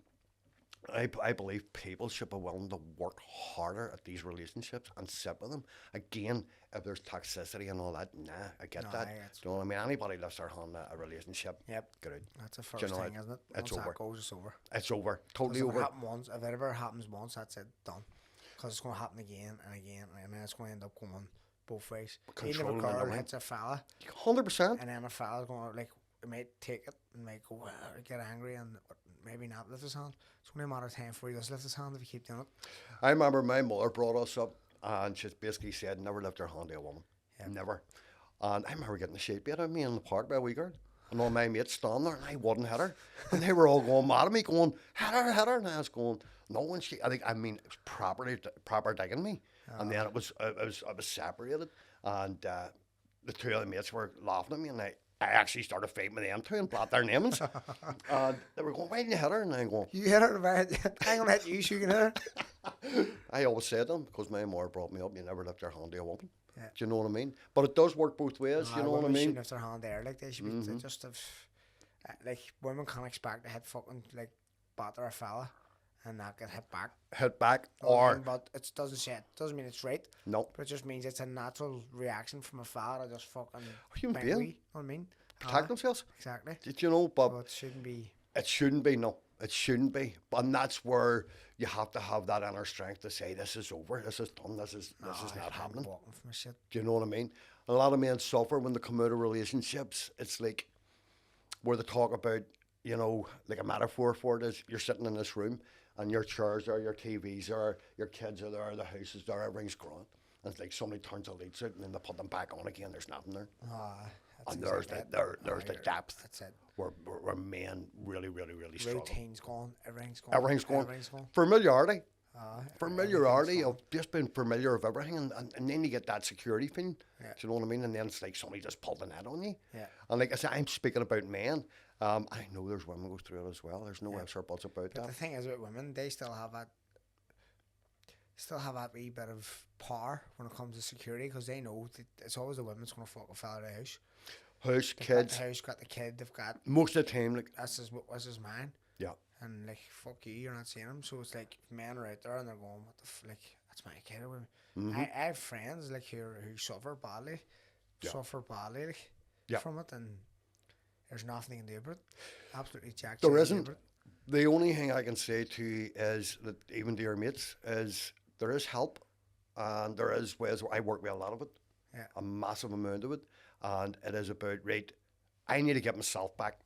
I believe people should be willing to work harder at these relationships and sit with them. Again, if there's toxicity and all that, I get that. Do you know what I mean? Anybody lifts their hand at a relationship, yep. good. That's the first thing, isn't it? It's Once over. that goes, it's over. It's over. Totally over. If it ever happens once, that's it, done. Because it's going to happen again and again, and then it's going to end up going both ways. Even if a girl hits a fella, 100%. and then a fella's going to, like, it might take it and might go, get angry and maybe not lift his hand. It's only a matter of time before he does lift his hand if you keep doing it. I remember my mother brought us up, and she basically said, never lift her hand to a woman. Yeah. Never. And I remember getting the shit beat out of me in the park by a wee girl. And all my mates standing there, and I wouldn't hit her. And they were all going mad at me, going, hit her, hit her. And I was going, no one, it was proper digging me. And then it was separated. And the two other mates were laughing at me, and I actually started fighting with them too and blat their names. And they were going, why didn't you hit her? And I'm going, You hit her, I'm going to hit you so you can hit her. I always said them, because my mother brought me up, you never lift your hand to a woman. Yeah. Do you know what I mean? But it does work both ways, you know what I Women mean? shouldn't lift their hand there, like, they should be, they just have, like, women can't expect to hit fucking, like, batter a fella and not get hit back. Hit back, You know what I or... mean? But it doesn't mean it's right. No. But it just means it's a natural reaction from a fella to just fucking Human bang being. wee, you know what I mean? Protect themselves. Exactly. Did you know? But So it shouldn't be. it shouldn't be, no. It shouldn't be. And that's where you have to have that inner strength to say, this is over, this is done, this is not happening. Walking from a shit. Do you know what I mean? A lot of men suffer when they come out of relationships. It's like where they talk about, you know, like a metaphor for it is you're sitting in this room and your chairs are, your TVs are, your kids are there, the house is there, everything's grand. And it's like somebody turns the lights out and then they put them back on again, there's nothing there. That's And there's exactly it. there's the depth That's it. where men really struggle. Routine's gone. Everything's gone. Everything's gone. Everything's gone. Familiarity. Familiarity everything's of just being familiar of everything, and then you get that security feeling. Yeah. Do you know what I mean? And then it's like somebody just pulled the net on you. Yeah. And like I said, I'm speaking about men. I know there's women go through it as well. There's no ifs or buts about But that. the thing is with women, they still have that wee bit of power when it comes to security, because they know that it's always the women that's going to fuck a fella out of the house. House, They've kids. got the house, got the kid, they've got, Most of the time, like, this is mine. yeah. And like, fuck you, you're not seeing him. So it's like men are out there and they're going, what the like, that's my kid. I have friends like who suffer badly, like, Yeah. from it, and there's nothing you can do about it. Absolutely jack. There isn't. The only thing I can say to you is that even to your mates is there is help, and there is ways where I work with a lot of it, a massive amount of it, and it is about, right, I need to get myself back.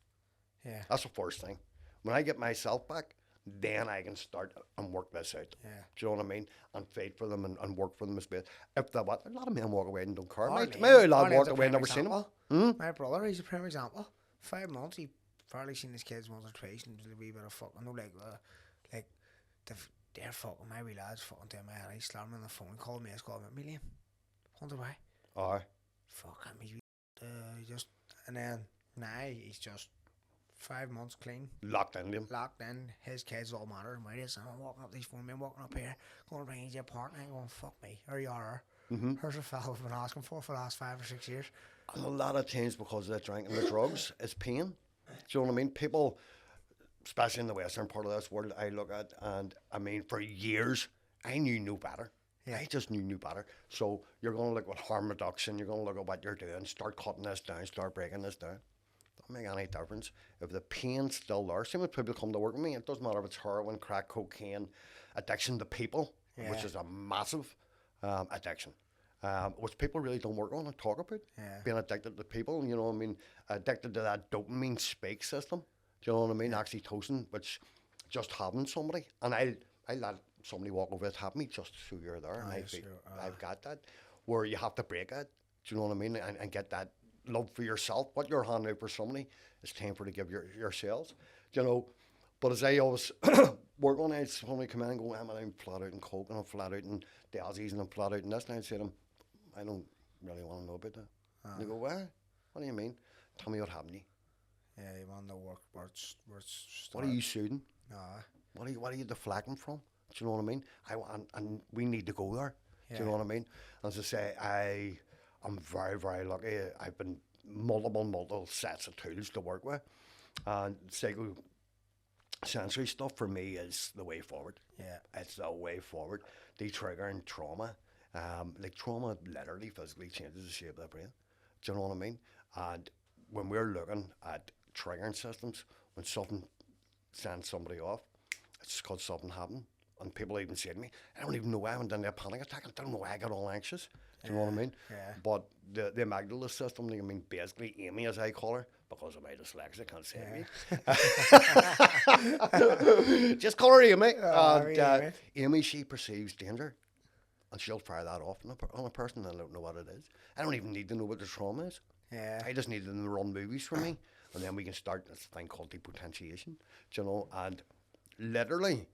Yeah. That's the first thing. When I get myself back, then I can start and work this out. Yeah. Do you know what I mean? And fight for them and work for them as best. If they what, a lot of men walk away and don't care. My lad walked away and never seen him. My brother, he's a prime example. 5 months, he probably seen his kids once or twice, and there's a wee bit of fucking, no, like they're fucking, my wee lad's fucking down my head. He slammed me on the phone, called me, me, Liam, wonder why? Aye. Fucking me, and then now he's just 5 months clean. Locked in him. Locked in, his kids all matter, and why is I'm walking up these phone, I'm walking up here, going to bring you to a park, and I'm going, fuck me, here you are. Here's a fella I've been asking for the last 5 or 6 years. And a lot of times because of the drink and the drugs, it's pain. Do you know what I mean? People, especially in the western part of this world, I look at, and I mean, for years, I knew no better. Yeah. I just knew no better. So you're going to look at harm reduction, you're going to look at what you're doing, start cutting this down, start breaking this down. Don't make any difference. If the pain's still there, same with people come to work with me, it doesn't matter if it's heroin, crack, cocaine, addiction to people, which is a massive addiction. Which people really don't work on and talk about. Being addicted to people, you know what I mean? Addicted to that dopamine spike system. Do you know what I mean? Oxytocin, which just having somebody. And I let somebody walk over the top of me just so you're there. And I've got that. Where you have to break it. Do you know what I mean? And get that love for yourself. What you're handing out for somebody, it's time for to give yourselves. Do you know? But as I always work on it, somebody come in and go, I'm flat out in coke and I'm flat out in the Aussies and I'm flat out in this. And I'd say to them, I don't really want to know about that. And they go, why? What do you mean? Tell me what happened to you. Yeah, you want to know where it's what are you shooting? Nah. What are you deflecting from? Do you know what I mean? And we need to go there. Do you know what I mean? As I say, I'm very, very lucky. I've been multiple sets of tools to work with. And psychosensory stuff for me is the way forward. Yeah. It's the way forward. De-triggering trauma. Like trauma literally physically changes the shape of the brain. Do you know what I mean? And when we're looking at triggering systems, when something sends somebody off, it's because something happened. And people even say to me, I don't even know why I went into a panic attack. I don't know why I got all anxious. Do you know what I mean? Yeah. But the amygdala system, I mean, basically Amy, as I call her, because of my dyslexia, can't say Amy. Just call her Amy. And Amy, she perceives danger. and she'll fire that off on a person, and I don't know what it is. I don't even need to know what the trauma is. Yeah. I just need them to run movies for me, and then we can start this thing called depotentiation, you know, and literally,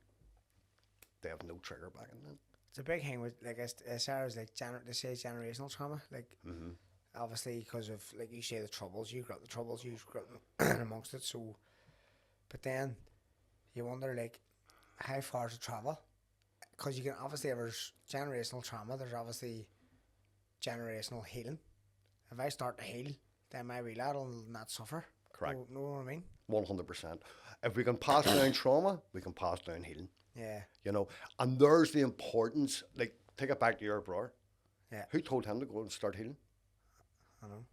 they have no trigger back in them. It's a big thing with, like, as Sarah's, like, they say generational trauma, like, obviously, because of, like you say, the troubles, you grew up the troubles, you grew up amongst it, so, but then, you wonder, like, how far to travel, because you can, obviously, if there's generational trauma, there's obviously generational healing. If I start to heal, then my wee lad will not suffer. Correct. Know what I mean? 100%. If we can pass down trauma, we can pass down healing. Yeah. You know, and there's the importance, like, take it back to your brother. Yeah. Who told him to go and start healing? I know.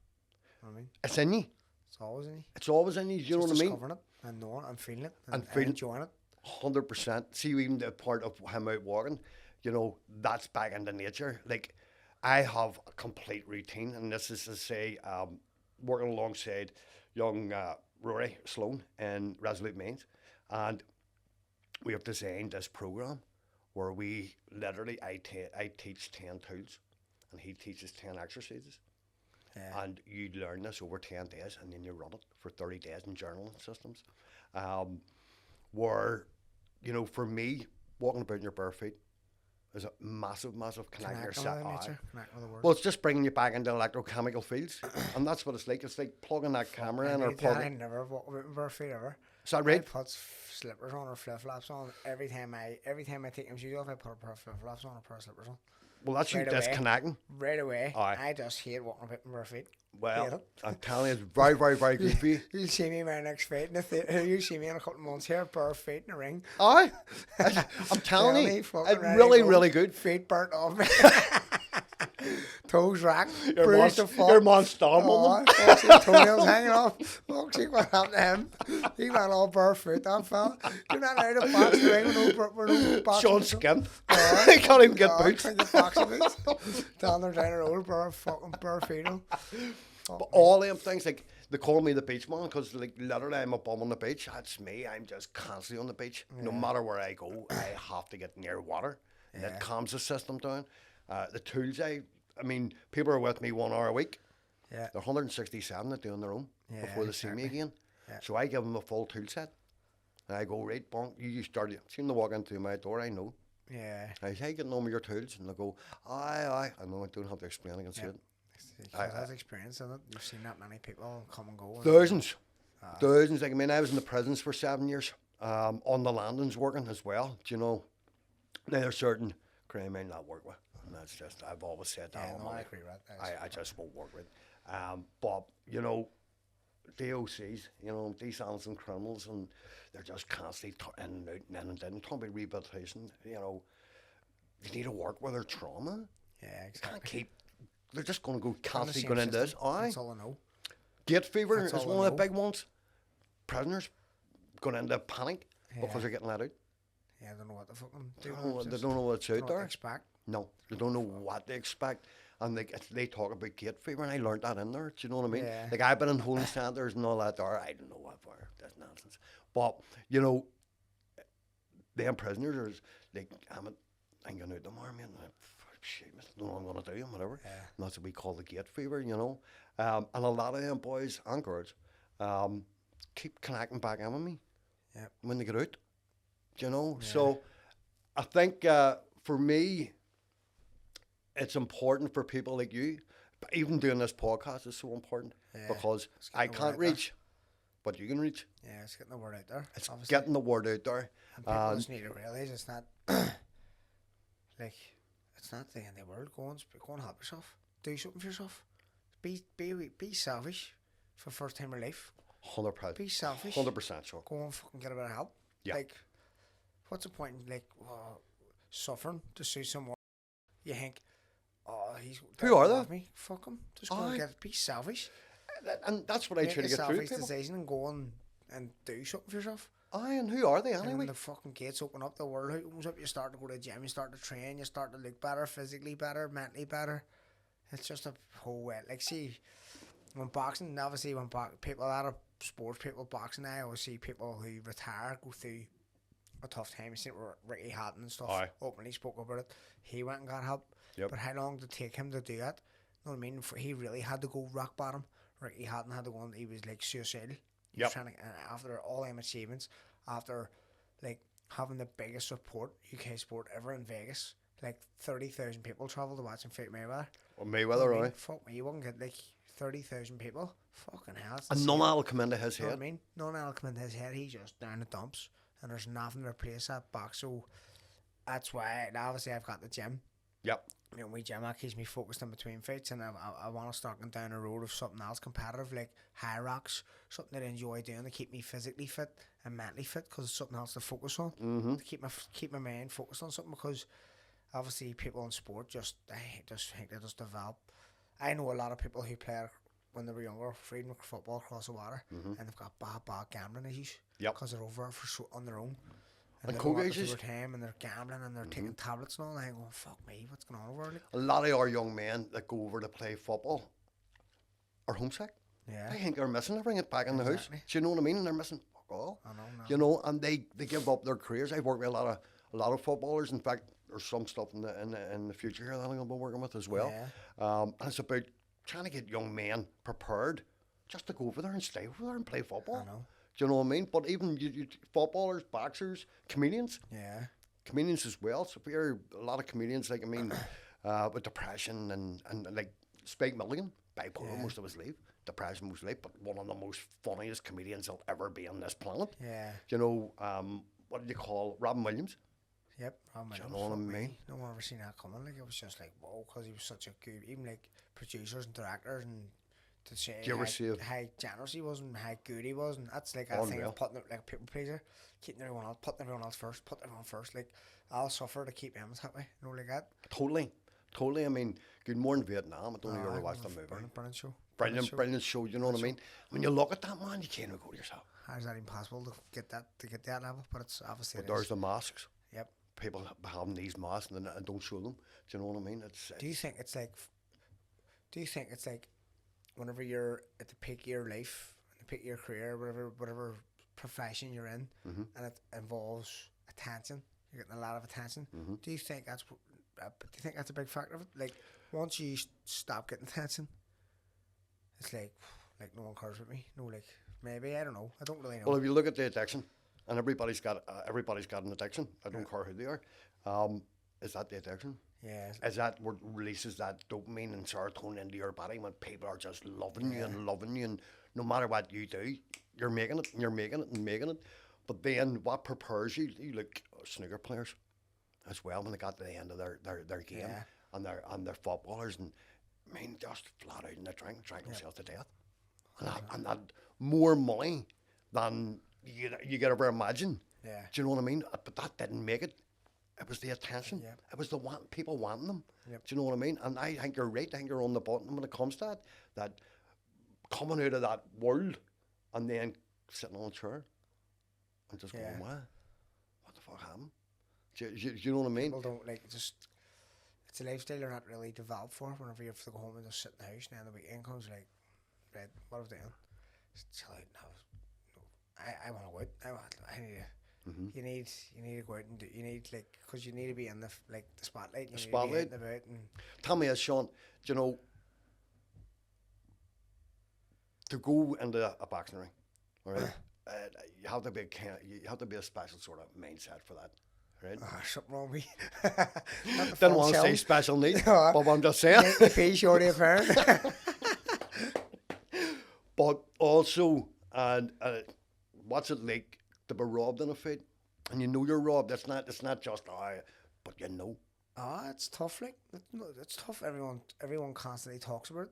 What I mean? It's in you. It's always in you. It's always in you, you know what I mean? Discovering it and knowing it and feeling it And and enjoying it. 100%. See, even the part of him out walking, you know, that's back into nature. Like, I have a complete routine, and this is to say, working alongside young Rory Sloan in Resolute Minds, and we have designed this program where we literally, I teach 10 tools, and he teaches 10 exercises. Yeah. And you learn this over 10 days, and then you run it for 30 days in journaling systems. Where, you know, for me, walking about in your bare feet is a massive, massive connect yourself. Connect with the world. Well, it's just bringing you back into electrochemical fields, and that's what it's like. It's like plugging that camera in or I plugging. never walk with my bare feet ever. Is that right? I put slippers on or flip flops on every time I take them shoes off. I put a pair of flip flops on or a pair of slippers on. Well, that's you Right away. disconnecting. Right away. Aye. I just hate walking about my bare feet. Hate Well, it. I'm telling you, it's very, very, very good for you. You'll see me in my next fight in the theatre. You'll see me in a couple of months here, bare feet in a ring. Aye, I'm telling Belly you, fucking it's ready really, to go. really good. Feet burnt off me. Toes racked. Your bruised to fuck. man storm on them. Fuck's his toenails hanging off. Fuck's sake, what happened to him? He went all barefoot, that fella. You're not allowed to box the ring with no boxing. Sean Skimp. Oh, He can't even get God, boots. can't get boxing boots. Down there down the road, bare feet. But all them things, like, they call me the beach man because, like, literally I'm a bum on the beach. That's me. I'm just constantly on the beach. No matter where I go, I have to get near water. And that calms the system down. The tools, I mean, people are with me 1 hour a week. Yeah. They're 167 that do on their own before they see me again. Yeah. So I give them a full tool set. And I go, right, bonk, you start, seem to walk into my door, I know. Yeah. I say, get on with your tools. And they go, aye. I know, I don't have to explain, I can see it. That's experience, isn't it? You've seen that many people come and go. Thousands. Thousands. Like, I mean, I was in the prisons for 7 years, on the landings working as well. Do you know, now there's certain crime I not work with. And that's just, I've always said that. Yeah, all no, my I life. agree with that. I just won't work with. But, you know, DOCs, you know, decent criminals, and they're just constantly in and out and in and in. Talking about rehabilitation, you know, you need to work with their trauma. Yeah, You exactly. can't keep, they're just going to go On the constantly same going into this. system. Aye. That's all I know. Gate fever That's is all I one of the know. big ones. Prisoners going into panic Yeah. because they're getting let out. Yeah, I don't know what the fucking do. They don't know what's out Don't know what to there. expect. No, they don't know what they expect. And they talk about gate fever, and I learned that in there. Do you know what I mean? Yeah. Like, I've been in holding centres and all that there. I don't know what for. That's nonsense. But, you know, them prisoners are like, I'm going out tomorrow, man. Shit, I don't know what I'm going to do, and whatever. Yeah. And that's what we call the gate fever, you know. And a lot of them boys and girls keep connecting back in with me when they get out. Do you know? Yeah. So I think for me, it's important for people like you. But even doing this podcast is so important because It's getting I the can't word out reach, but you can reach. Yeah, it's getting the word out there. It's obviously. getting the word out there. And people just need to realise it's not like it's not the end of the world. Go and help yourself. Do something for yourself. Be selfish for first time in life. 100%. Be selfish. 100% sure. Go and fucking get a bit of help. Yeah. Like, what's the point in suffering to see someone you think, oh, Who are love they? me? Fuck him. Just go and be selfish. And that's what I Make try a to get through to selfish people. decision and go and do something for yourself. Aye, and who are they And anyway? when the fucking gates open up, the world opens up, you start to go to the gym, you start to train, you start to look better, physically better, mentally better. It's just a whole way. Like, see, when boxing, obviously, when people, a lot of sports people boxing, I always see people who retire go through a tough time. You see where Ricky Hatton and stuff openly spoke about it. He went and got help. Yep. But how long did it take him to do that? You know what I mean? He really had to go rock bottom. Ricky Hatton had to go, and he was like suicidal. He was trying to, after all them achievements, after like having the biggest support UK sport ever in Vegas, like 30,000 people travelled to watch him fight Mayweather. Well, Mayweather, right? Fuck me, you wouldn't get like 30,000 people. Fucking hell. And none will come into his head. You know what I mean? None will come into his head. He's just down the dumps, and there's nothing to replace that box. So that's why, obviously, I've got the gym. Yep. You know, my gym, that keeps me focused in between fights, and I want to start going down a road of something else competitive, like high rocks, something that I enjoy doing to keep me physically fit and mentally fit, because it's something else to focus on. Mm-hmm. To keep my mind focused on something, because obviously people in sport just think they just develop. I know a lot of people who play when they were younger, freedom football across the water, and they've got bad gambling issues. Yep. Because they're over on their own. And they're coke going issues. time, and they're gambling, and they're taking tablets and all. And I'm going, fuck me, what's going on over there? A lot of our young men that go over to play football are homesick. Yeah. I think they're missing to bring it back in the house. Do you know what I mean? And they're missing fuck all. I know. You know, and they give up their careers. I've worked with a lot of footballers. In fact, there's some stuff in the future here that I'm going to be working with as well. Yeah. And it's about trying to get young men prepared just to go over there and stay over there and play football. I know. Do you know what I mean? But even you footballers, boxers, comedians. Yeah. Comedians as well. So we hear a lot of comedians, like, I mean, with depression and like Spike Milligan, bipolar most of his life, depression most of his life, but one of the most funniest comedians there'll ever be on this planet. Yeah. You know, what do you call Robin Williams? Yep. Robin Do you Williams, know what I fuck me. mean? No one ever seen that coming. Like, it was just like, whoa, because he was such a good, even like producers and directors, and to say Do you ever see it? how generous he was and how good he was, and that's like a thing of putting it, like a people pleaser, keeping everyone else, putting everyone else first, putting everyone first. Like, I'll suffer to keep Emmett happy, you know, like that. Totally. I mean, Good Morning Vietnam. I don't know if you ever watched that movie. Brilliant show. Brilliant show. You know what I mean? When you look at that, man, you can't even go to yourself. How is that impossible to get that level? But it's obviously. But there's the masks. Yep. People having these masks and don't show them. Do you know what I mean? Do you think it's like whenever you're at the peak of your life, the peak of your career, whatever profession you're in, and it involves attention, you're getting a lot of attention. Do you think that's a big factor of it? Like, once you stop getting attention, it's like no one cares about me. No, like, maybe, I don't know. I don't really know. Well, if you look at the addiction, and everybody's got an addiction. I don't care who they are. Is that the addiction? Yeah. Is that what releases that dopamine and serotonin into your body when people are just loving you, and no matter what you do, you're making it. But then what prepares you? You look snooker players as well when they got to the end of their game, and they're footballers, and I mean, just flat out in the drink themselves to death, and that more money than you could ever imagine. Yeah. Do you know what I mean? But that didn't make it. It was the attention. Yep. It was the people wanting them. Yep. Do you know what I mean? And I think you're right. I think you're on the button when it comes to that coming out of that world and then sitting on a chair and just going, what the fuck happened? Do you know what I mean? People don't like just. It's a lifestyle you're not really developed for. Whenever you have to go home and just sit in the house, and then the weekend comes, like, right, what have I done? Just chill out now. I want to go out. I need to. You need to go out and you need, like, because you need to be in the spotlight. The spotlight. About and Tell me, Sean, do you know, to go into a boxing ring, all right? You have to be a special sort of mindset for that, right? Something wrong with me. Didn't want to say special needs, but I'm just saying. Pay shorty a parent. But also, what's it like to be robbed in a fight? And you know you're robbed. It's not just but you know. It's tough. Like, it's tough. Everyone constantly talks about it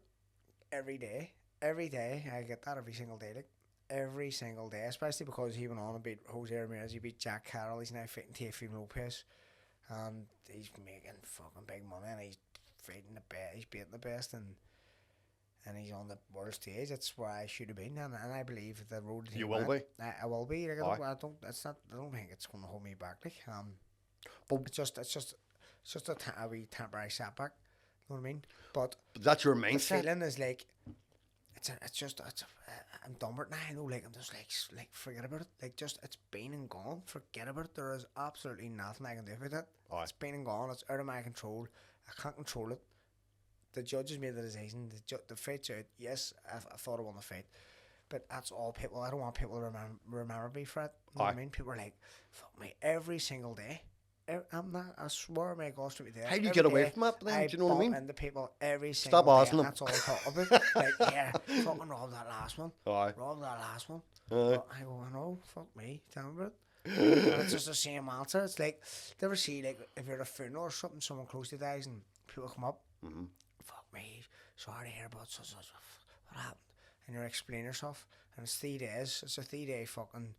every day. Every day, I get that every single day. Like, every single day, especially because he went on and beat Jose Ramirez. He beat Jack Carroll. He's now fighting Teofimo Lopez, and he's making fucking big money. And he's fighting the best. He's beating the best, and he's on the world stage. That's where I should have been, and I believe the road that he will went, be. I will be. Like, I don't think it's going to hold me back. Like, but it's just a wee temporary setback. You know what I mean? But that's your the mindset. feeling is like, I'm done with it now. I know, like I'm just like forget about it. Like just it's been and gone. Forget about it. There is absolutely nothing I can do about it. Aye. It's been and gone. It's out of my control. I can't control it. The judges made the decision. The fight's out. Yes, I thought I won the fight, but that's all people. I don't want people to remember me for it. You know what I mean? People are like, fuck me, every single day. I'm not. I swear, my gosh, to be there. How do you get away from that? Then, do you know what I mean? And the people every single Stop asking day. them. That's all I talk about. Like, yeah, fucking rob that last one. Aye. Rob that last one. Aye. I go, I know. Fuck me. Tell me about it. And it's just the same answer. It's like, do you ever see, like, if you're at a funeral or something, someone close to you dies, and people come up, fuck me, sorry to hear about such what happened, and you explain yourself, and it's 3 days. It's a 3-day fucking,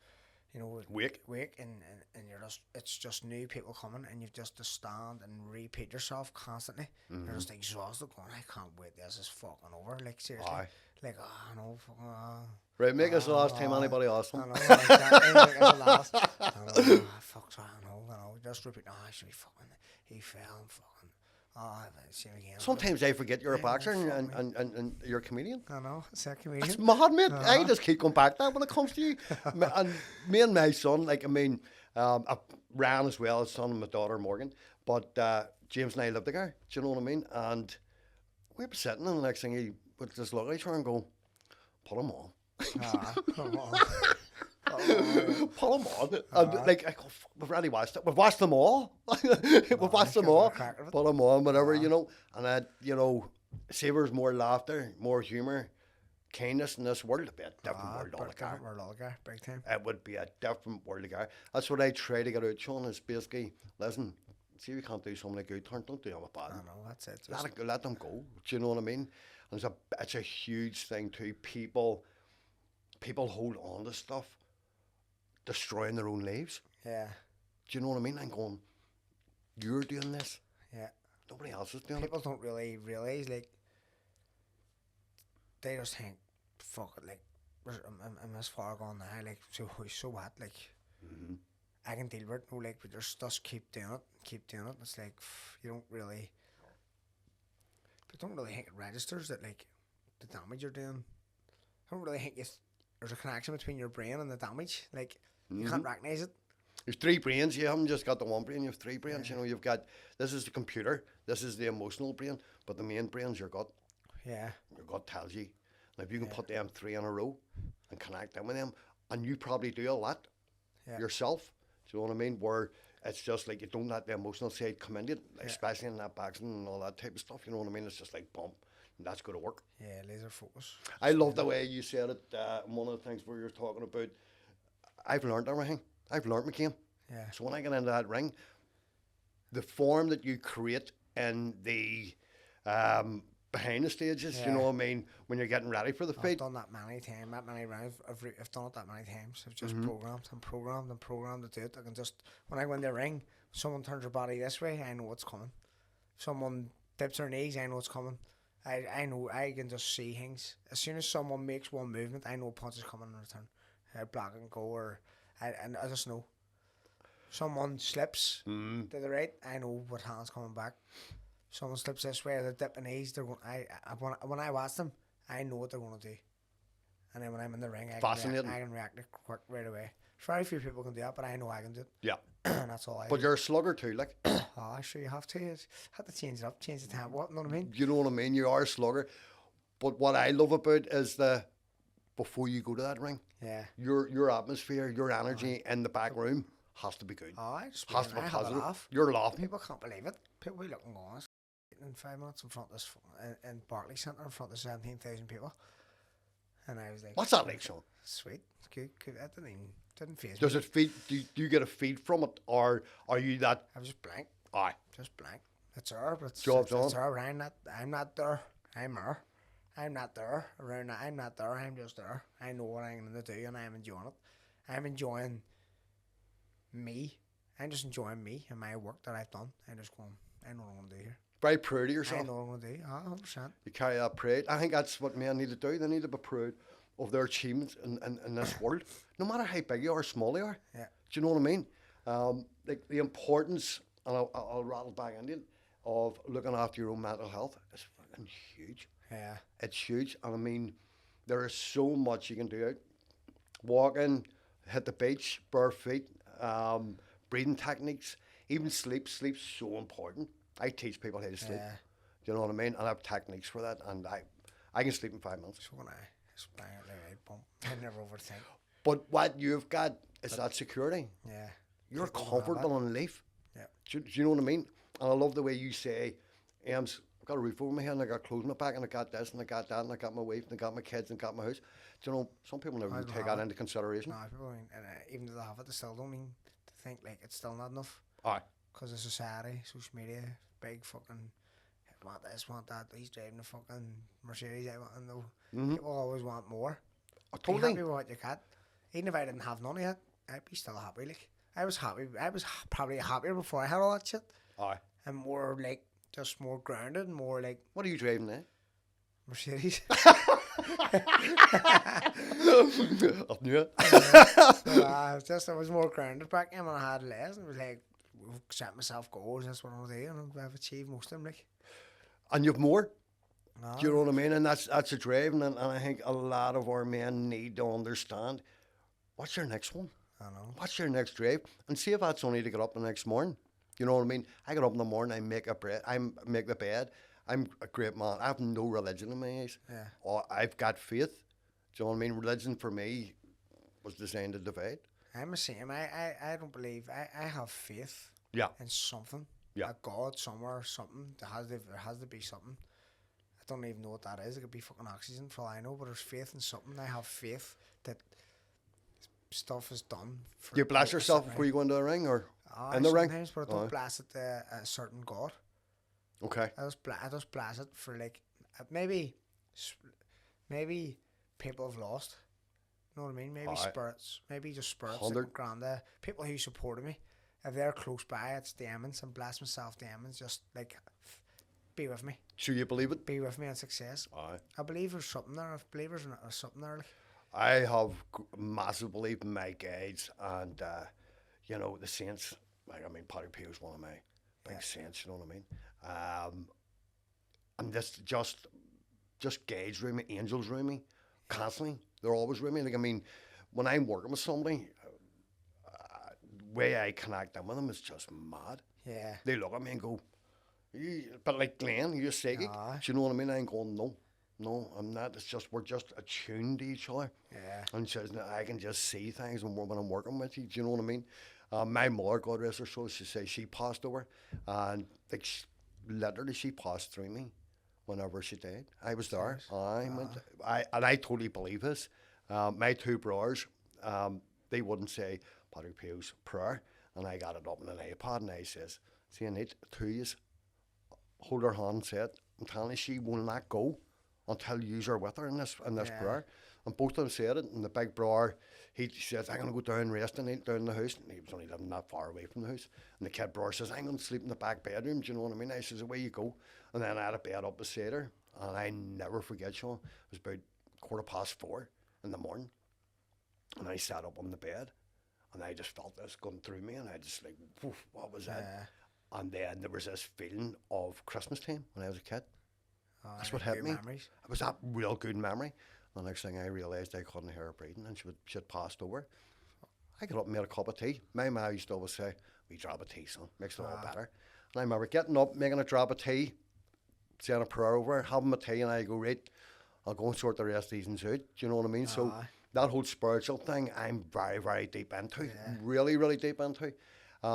you know, Wake, and you're just, it's just new people coming, and you've just to stand and repeat yourself constantly. You're just exhausted, going, I can't wait, this is fucking over. Like, seriously. Aye. Like, oh, no, fucking, right, make us the last time anybody asks them. I know, exactly, like, it's the last. I know, fuck, sorry, I know, just repeat, I should be fucking, he fell, and fucking, I haven't seen him again. Sometimes I forget you're a Yeah, boxer fuck and you're a comedian. I know, it's a comedian. It's mad, mate. I just keep going back to that when it comes to you. And me and my son, like, I mean, I ran as well as son and my daughter Morgan, but James and I lived together. Do you know what I mean? And we were sitting, and the next thing he would just look at each other and go, "Put him on." Come on. Put them on. And like, I go, we've already watched it. We've watched them all. We've watched them all. Put them on, whatever, you know. And I, you know, say there's more laughter, more humour, kindness in this world. It'd be a different world altogether. Big time. It would be a different world altogether. That's what I try to get out, Sean, is basically, listen, see if you can't do something like good turn, don't do them bad. I know, that's it. Let them go. Do you know what I mean? And it's a huge thing too. People hold on to stuff, destroying their own lives. Yeah. Do you know what I mean? I'm going, you're doing this. Yeah. Nobody else is doing People don't really realise, like, they just think, fuck it, like, I'm this far gone now, like, so what, like, I can deal with it, no, like, but just keep doing it, It's like, you don't really think it registers that, like, the damage you're doing. I don't really think there's a connection between your brain and the damage, like, you can't recognise it. There's 3 brains. You haven't just got the one brain, you have 3 brains. You know, you've got, this is the computer, this is the emotional brain, but the main brain's your gut. Yeah. Your gut tells you. And if you can put them 3 in a row and connect them with them, and you probably do a lot yourself, do you know what I mean? Where it's just like you don't let the emotional side come into it, especially in that boxing and all that type of stuff, you know what I mean? It's just like, boom, and that's going to work. Yeah, laser focus. I love the way you said it. One of the things where you're talking about, I've learned everything. I've learned McComb. Yeah. So when I get into that ring, the form that you create in the behind the stages, you know what I mean, when you're getting ready for the fight. I've done that many times, that many rounds. I've done it that many times. I've just programmed to do it. I can just, when I go in the ring, someone turns their body this way, I know what's coming. Someone dips their knees, I know what's coming. I know, I can just see things. As soon as someone makes one movement, I know a punch is coming in return. I block and go, and I just know. Someone slips to the right, I know what hand's coming back. Someone slips this way, they're dipping knees, they're going, when I watch them, I know what they're going to do. And then when I'm in the ring, I can react quick right away. Very few people can do that, but I know I can do it. Yeah. And that's all I But do. you're a slugger too, like. Oh, sure you have to. You have to change it up, change the tempo up, you know what I mean? You know what I mean? You are a slugger. But what I love about is before you go to that ring, your atmosphere, your energy in the back room has to be good. Has to be positive. You're laughing. People can't believe it. People be looking on in 5 minutes in front of this, in Barclays Centre, in front of 17,000 people. And I was like, what's that like, Sean? Sweet. It's good. That didn't faze me. Does it feed, do you get a feed from it, or are you that? I was just blank. Aye. Just blank. It's her, but it's her. I'm not there. I'm her. I'm not there. Around that, I'm not there. I'm just there. I know what I'm going to do, and I'm enjoying it. I'm enjoying me. I'm just enjoying me and my work that I've done. I'm just going, I know what I'm going to do here. Very proud of yourself. I know what I'm going to do. 100%. You carry that pride. I think that's what men need to do. They need to be proud of their achievements in this world, no matter how big you are or small you are. Yeah. Do you know what I mean? Like the importance, and I'll rattle back into it, of looking after your own mental health is fucking huge. Yeah. It's huge. And I mean, there is so much you can do out. Walking, hit the beach, bare feet, breathing techniques, even sleep. Sleep's so important. I teach people how to sleep. Yeah. Do you know what I mean? And I have techniques for that, and I can sleep in 5 minutes. So when I never overthink. But what you've got is that security. Yeah. You're People don't have comfortable in life. Yeah. Do you know what I mean? And I love the way you say, I've got a roof over my head, and I got clothes on my back, and I got this, and I got that, and I got my wife, and I got my kids, and I got my house. Do you know, some people never I really don't take have that it. into consideration. No, people mean, and even though they have it, they still don't mean to think like it's still not enough. Aye. Because of society, social media, big fucking want this, want that. He's driving a fucking Mercedes. I want to know. People always want more. Oh, Be totally. happy with what you got. Even if I didn't have none of it, I'd be still happy. Like I was happy. I was probably happier before I had all that shit. Aye. And more like just more grounded and more like What are you driving now? Mercedes. I knew it. I was more grounded back then when I had less, and it was like set myself goals. That's what I was doing, and I've achieved most of them. Like, And you've more. no, Do you know what I mean? And that's a drive, and I think a lot of our men need to understand, what's your next one? I know. What's your next drive? And see if that's only to get up the next morning. You know what I mean? I get up in the morning, I make the bed. I'm a great man. I have no religion in my eyes. Yeah. Or I've got faith. Do you know what I mean? Religion for me was designed to divide. I'm the same. I don't believe. I have faith Yeah. in something. Yeah. A God somewhere, something. There has to be something. I don't even know what that is. It could be fucking oxygen for all I know, but there's faith in something. I have faith that stuff is done. For Do you bless purpose yourself and before you go into the ring, or right. in the ring? Sometimes, but I don't Aye. blast it to a certain God. Okay. I just blast it for like maybe people have lost. You know what I mean? Maybe Aye. spirits. Maybe just spirits. 100. Like Granda, people who supported me. If they're close by, it's demons, and blast myself demons. Just like be with me. So you believe it? Be with me in success. Aye. I believe there's something there. I believe there's something there. Like, I have massive belief in my guides, and you know, the saints. Like, I mean, Paddy P was one of my big saints. You know what I mean? And this just guides around me, angels around me, constantly. They're always around me. Like, I mean, when I'm working with somebody, the way I connect them with them is just mad. yeah. They look at me and go, but like Glenn, you're psychic. Aye. Do you know what I mean? I'm going, no, I'm not. It's just, we're just attuned to each other. Yeah. And she says, I can just see things when I'm working with you. Do you know what I mean? My mother, God rest her soul, she says she passed over, and like literally she passed through me whenever she died. I was there. I totally believe this. My two brothers, they wouldn't say Paddy Pio's prayer, and I got it up on an iPad, and I says, see, I need two years. Hold her hand and say it. I'm telling you, she will not go until you're with her in this prayer. And both of them said it, and the big brother, he says, I'm going to go down and rest tonight down in the house. And he was only living not far away from the house. And the kid brother says, I'm going to sleep in the back bedroom. Do you know what I mean? I says, away you go. And then I had a bed up beside her. And I never forget, Sean, it was about 4:15 in the morning. And I sat up on the bed, and I just felt this going through me. And I just like, woof, what was that? Yeah. And then there was this feeling of Christmas time when I was a kid. That's what Good hit me. memories. It was that real good memory. And next thing I realised, I couldn't hear her breathing, and she had passed over. I got up and made a cup of tea. My ma used to always say, we drop a tea, son, makes it all better. And I remember getting up, making a drop of tea, saying a prayer over her, having my tea, and I go, right, I'll go and sort the rest of these things out. Do you know what I mean? So that whole spiritual thing, I'm very, very deep into. Really, really deep into.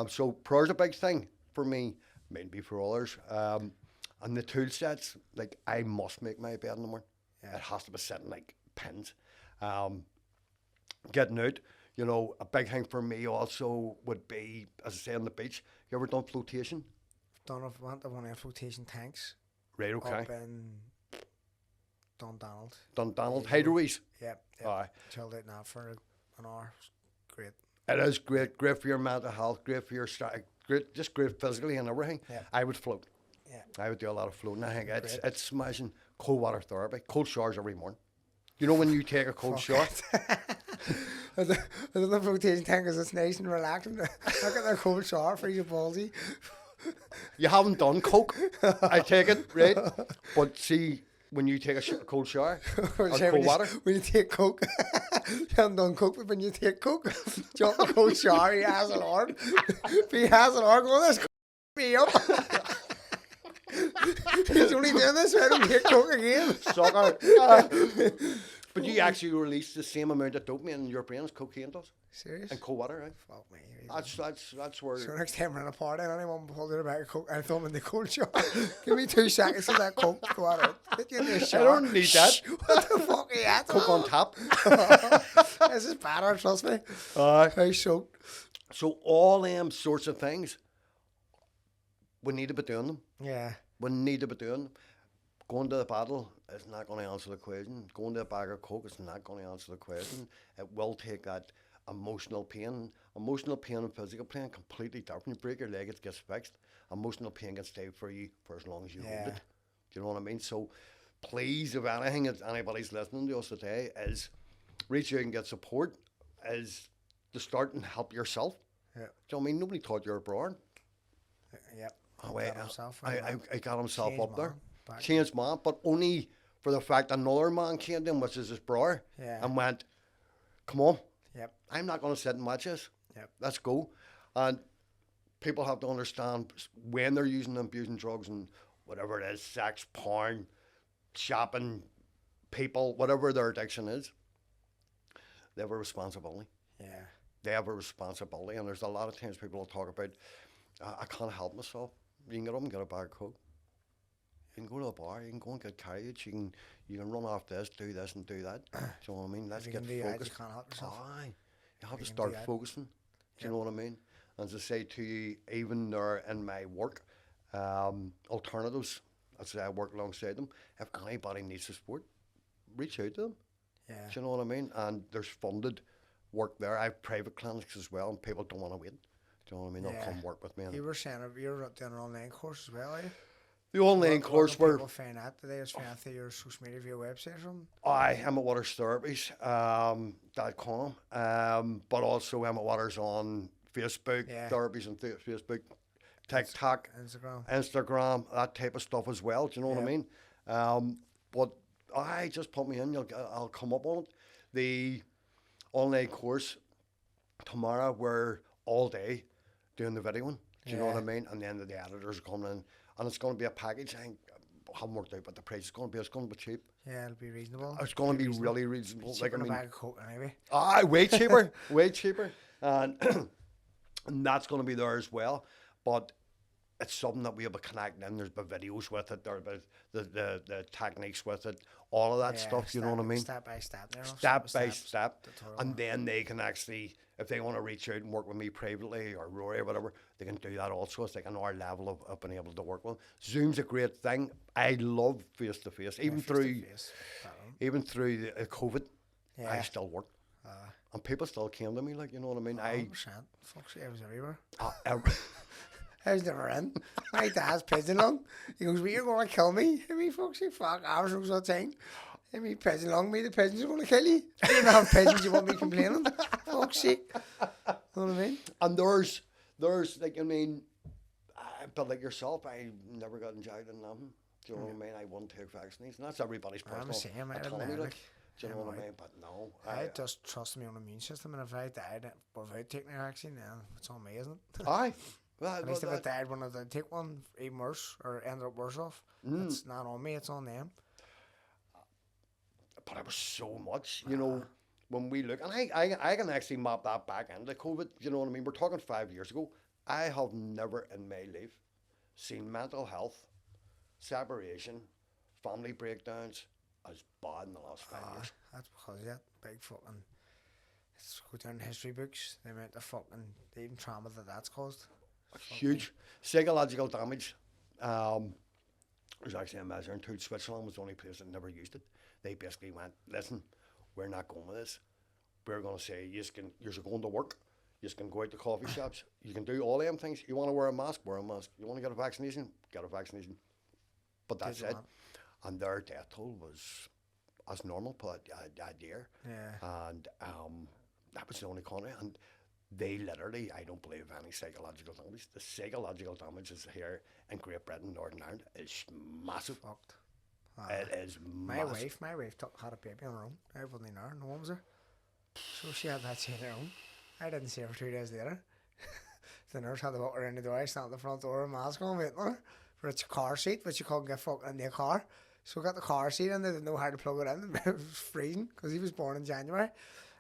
So prayer's a big thing for me, maybe for others. And the tool sets, like, I must make my bed in the morning. It has to be sitting like pins. Getting out, you know, a big thing for me also would be, as I say, on the beach. You ever done flotation? Done one of the flotation tanks. Right, okay. Up in Dundonald. Dundonald, Hyderwees. Yep. Aye. Chilled out now for an hour. Great. It is great for your mental health, great for your just great physically and everything. Yeah. I would float. Yeah. I would do a lot of floating. I think it's smashing. Cold water therapy, cold showers every morning. You know when you take a cold shower? The flotation tank is it's nice and relaxing. Look at that cold shower for you ballsy. You haven't done coke, I take it, right? But see, when you take a cold shower Or or say cold water. when you take coke, you haven't done coke, but when you take coke, jump in a cold shower, he has an arm. If he has an arm, go, this me up. He's only doing this so I don't take coke again. Sucker. But you actually release the same amount of dopamine in your brain as cocaine does. Serious? And cold water, right? Fuck me. That's where. So next time we're in a party and anyone pulls out a bag of coke, I throw them in the cold shower. Give me 2 seconds of that coke. Go out. Get you in the I shower. don't need that. What the fuck are you at? Coke on tap. This is better, trust me. How soaked. So all them sorts of things, we need to be doing them. Yeah. We need to be doing them. Going to the battle is not going to answer the question. Going to a bag of coke is not going to answer the question. It will take that emotional pain. Emotional pain and physical pain completely different. You break your leg, it gets fixed. Emotional pain can stay for you for as long as you hold it. Do you know what I mean? So please, if anything, if anybody's listening to us today, is reach out and get support, is to start and help yourself. Yeah. Do you know what I mean? Nobody taught you were born. Yep. Oh, wait, Got himself I got himself Changed up there. man. Back. Changed man, but only for the fact another man came to him, which is his brother, and went, come on, I'm not going to sit and watch this. Let's go. And people have to understand when they're using and abusing drugs and whatever it is, sex, porn, shopping, people, whatever their addiction is, they have a responsibility. Yeah. They have a responsibility, and there's a lot of times people will talk about, I can't help myself. You can get up and get a bag of coke. You can go to a bar, you can go and get carriage, you can run off this, do this and do that. Do you know what I mean? Let's get focused. You can't help yourself. Aye. You have to start focusing. Do you know what I mean? And to say to you, even there in my work, alternatives, I'd say I work alongside them. If anybody needs the support, reach out to them. Yeah. Do you know what I mean? And there's funded work there. I have private clinics as well, and people don't want to wait. Do you know what I mean? They'll come work with me. You were saying you're doing an online course as well, are you? The online course where people find out today is found through your social media via website or something. Emmett Watters Therapies .com, but also Emmett Watters on Facebook, therapies on Facebook, TikTok, Instagram, that type of stuff as well. Do you know what I mean? But I just put me in. I'll come up on it. The online course tomorrow, we're all day doing the videoing. Do you know what I mean? And then the editors are coming in. And it's going to be a package. I haven't worked out what the price is going to be. It's going to be cheap. Yeah, it'll be reasonable. It's going to be really reasonable. Like, I mean, a bag of coke anyway. Way cheaper. Way cheaper. And that's going to be there as well. But it's something that we have a connect in. There's videos with it. There's the techniques with it. All of that stuff, you know what I mean? Step by step. Step by step. And then they can actually, if they want to reach out and work with me privately or Rory or whatever, they can do that also. It's like another level of being able to work with. Zoom's a great thing. I love face-to-face. Even through the COVID, I still work. And people still came to me, like, you know what I mean? 100%. Fuck's I was everywhere. I was never in. My dad's pigeon lung. He goes, well, you're going to kill me. I mean, fuck, hours was that thing. I mean, pigeon lung me, the pigeons are going to kill you. You don't have pigeons, you won't be complaining. Fuck's sake. You know what I mean? And there's like, I mean, but like yourself, I never got injected in nothing. Do you know what I mean? I wouldn't take vaccines. And that's everybody's personal autonomy. Like, do you know what I mean? But no. I just trust my own immune system, and if I died without taking a vaccine, then it's on me, isn't it? Aye. At least if I died when I did take one, even worse, or ended up worse off, it's not on me, it's on them. But it was so much, you know, when we look, and I can actually map that back into COVID, you know what I mean? We're talking 5 years ago. I have never in my life seen mental health, separation, family breakdowns as bad in the last 5 years. That's because of that big fucking, it's go down in history books, the amount of fucking, even trauma that's caused. Huge psychological damage. There's actually a measure in tool. Switzerland was the only place that never used it. They basically went, listen, we're not going with this. We're going to say, you're going to work. You can go out to coffee shops. You can do all them things. You want to wear a mask, wear a mask. You want to get a vaccination, get a vaccination. But that's it. And their death toll was as normal per a year. Yeah. And that was the only country. And they literally, I don't believe any psychological damage. The psychological damage is here in Great Britain, Northern Ireland, is massive. Fucked. It is My massive. wife had a baby on her own. I wasn't in there. No one was there. So she had that scene on her own. I didn't see her for 2 days later. The nurse had to walk her in the door. I stand at the front door with a mask on, waiting on her for its car seat, but you couldn't get fucking in the car. So we got the car seat and they didn't know how to plug it in. It was freezing because he was born in January.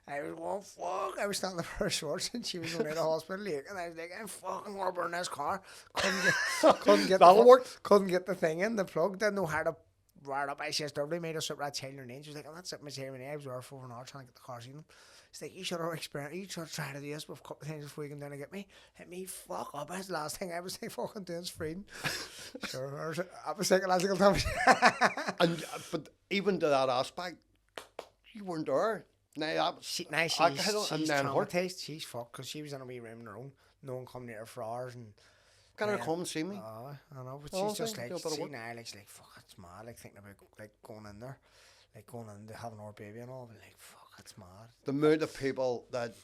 I was going, fuck. I was standing there for her shorts and she was going to the hospital and I was like, I'm fucking rubbering this car. Couldn't get the thing in, the plug. Didn't know how to wire it up. I said, they made us up that child in her name. She was like, I'm not sitting my chair in my name. I was there for an hour trying to get the car seat in. It's like, you should have tried to do this with a couple of things before you come down and get me. Hit me, fuck up. That's the last thing I was like, fucking doing is freedom. Sure, I was psychological damage. But even to that aspect, you weren't there. She's traumatized. She's fucked because she was in a wee room on her own. No one come near her for hours. And can her come and see me? I know, but she's just like, see now, like, she's like, fuck, it's mad. Like, thinking about, like, going in there. Like, going in to having our baby and all. But, like, fuck, it's mad. The amount of people that,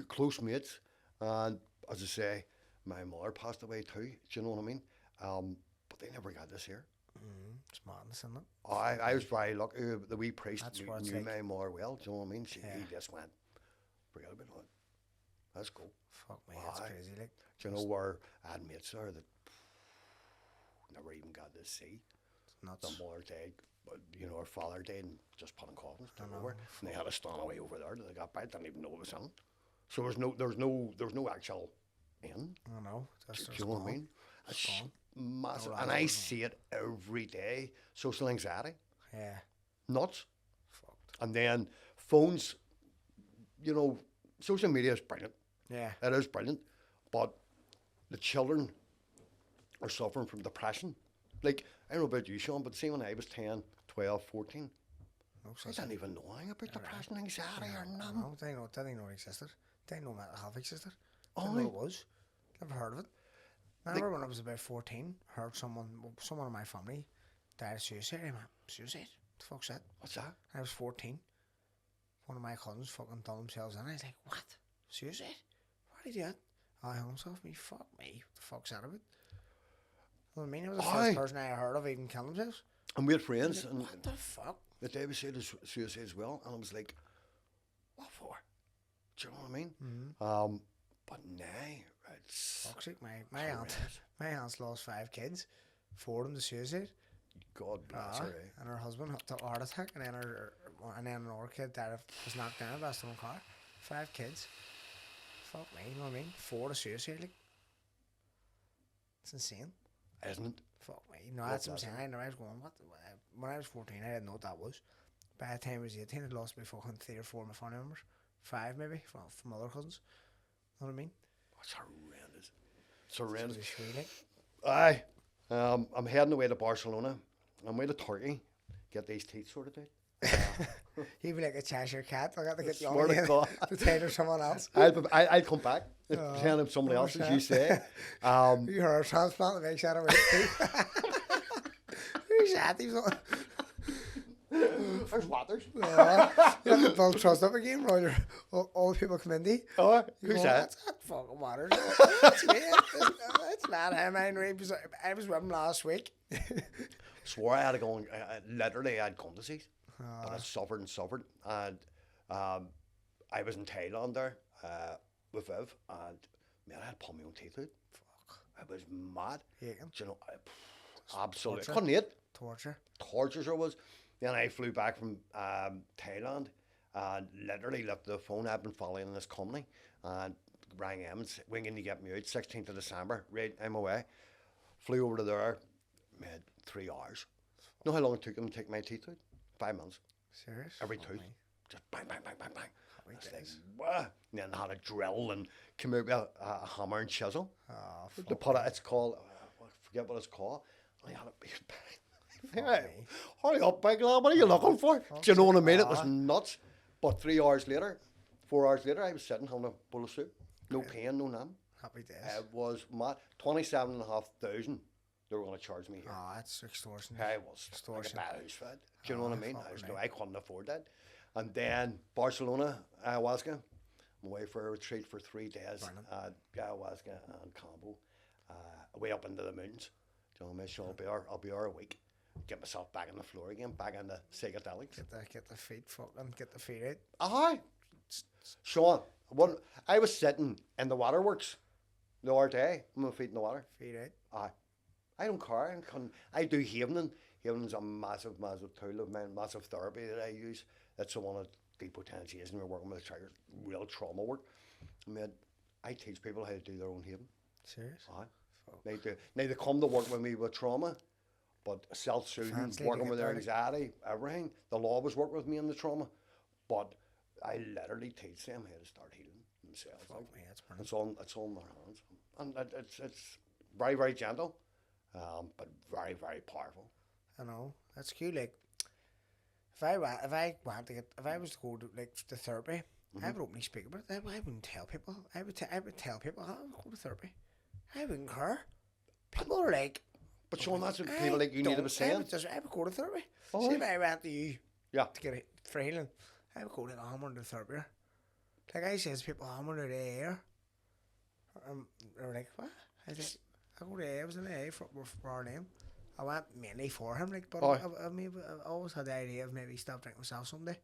close mates, and as I say, my mother passed away too. Do you know what I mean? But they never got this here. It's madness, isn't it? I was very lucky. The wee priest knew like. my mother well. Do you know what I mean? He just went, forget about it. Let's go. Fuck me, that's crazy. Like, do you know where I had mates there that never even got to see? It's nuts. The mother died, but you know her father died and just put in coffins. Over, and they had a stand away over there. They got back, didn't even know it was in. So there's no actual in. I know. Do you know what I mean? It's massive, and I see it every day. Social anxiety. Yeah. Nuts. Fucked. And then phones. You know, social media is brilliant. Yeah. It is brilliant, but the children are suffering from depression. Like, I don't know about you, Sean, but see when I was 10, 12, 14, I didn't even know anything about depression, anxiety, or nothing. No, didn't know it existed. Didn't know mental health existed. Didn't know it was. Never heard of it. I remember when I was about 14, heard someone in my family died of suicide. I went, suicide? The fuck's that? What's that? I was 14. One of my cousins fucking done themselves in. I was like, what? Suicide? Why did he do that? I hung himself. Me, fuck me. What the fuck's that about? You know what I mean? It was the first person I heard of even killing themselves. And we had friends. Like, and what the fuck? that they would say to suicide as well. And I was like, what for? Do you know what I mean? Mm-hmm. But now, it's... Toxic. My aunt's lost 5 kids. 4 of them to suicide. God bless her. And her husband had a heart attack, and then another kid died was knocked down by a stolen car. 5 kids. Fuck me, you know what I mean? 4 to suicide, like. It's insane. Isn't it? Fuck me. No, that's what I'm saying. I know I was going, what? When I was 14, I didn't know what that was. By the time I was 18, I'd lost me fucking 3 or 4 of my family members. 5 maybe, from other cousins. Know what I mean? It's horrendous. It's horrendous. It's really like. Aye. I'm heading away to Barcelona. I'm away to Turkey. Get these teeth sorted out. You'd be like a Cheshire cat. I got to get you Swear to God. to tailor someone else. I'll come back. Pretend I'm somebody else, as you say. You heard a transplant that makes that away. Who's that? There's Watters. You have to build trust up again, Roger. All the people come in. Oh, who's that? That's not fucking Watters. That's me. That's not him. I was with him last week. Swore I had to go and literally I had gone to see. But I suffered. And I was in Thailand there with Viv, and man, I had pulled my own teeth out. Fuck. I was mad. Do you know, absolutely. I couldn't eat. Torture there was. Then I flew back from Thailand and literally left the phone. I've been following this company and rang Emmett, when can you get me out? 16th of December, right, I'm away. Flew over to there, made 3 hours. You know how long it took them to take my teeth out? 5 months. Serious? Every tooth. Just bang, bang, bang, bang, bang. Like, and then I had a drill and come out with a hammer and chisel. To put it, it's called, I forget what it's called. I had a big bang. Hurry up, big lad, what are you looking for? Do you know what I mean? It was nuts. But 3 hours later, 4 hours later, I was sitting having a bowl of soup. No pain, no nothing. Happy days. It was mad. 27,500 they were going to charge me here. That's extortion. I was extortion. Like a bad house for it. Do you know what I mean? I couldn't afford that. And then Barcelona, ayahuasca. I'm away for a retreat for 3 days. Ayahuasca and Cambo. Way up into the mountains. Do you know what I mean? So I'll be there a week. get myself back on the floor again, back on the psychedelics. Get the feet fucking, get the feet out. Aye. Sean, I was sitting in the waterworks the other day, with my feet in the water. Feet out. Aye. I don't care. I do havening. Havening's a massive, massive tool of mine, massive therapy that I use. That's the one of depotentiation. We're working with the triggers, real trauma work. I mean, I teach people how to do their own haven. Serious? Aye. They do. Now they come to work with me with trauma, but self-soothing, working with their anxiety, everything. They'll always work with me in the trauma, but I literally teach them how to start healing themselves. Fuck me, that's brilliant. It's all in their hands, and it's very, very gentle, but very, very powerful. I know, that's cool. Like, if I was to go to like the therapy, I would openly speak about it. I wouldn't tell people. I would tell people, I would go to therapy. I wouldn't care. People are like, but Sean, that's what people like you need to be saying. I would go to therapy. Oh, See, if I went to you, yeah, to get for healing, I would go like, I'm going to therapy. Like I says, people, I'm going to the AA. They're like, what? I said, I go to AA. I was in AA for our name. I went mainly for him, like, but I always had the idea of maybe stop drinking myself someday.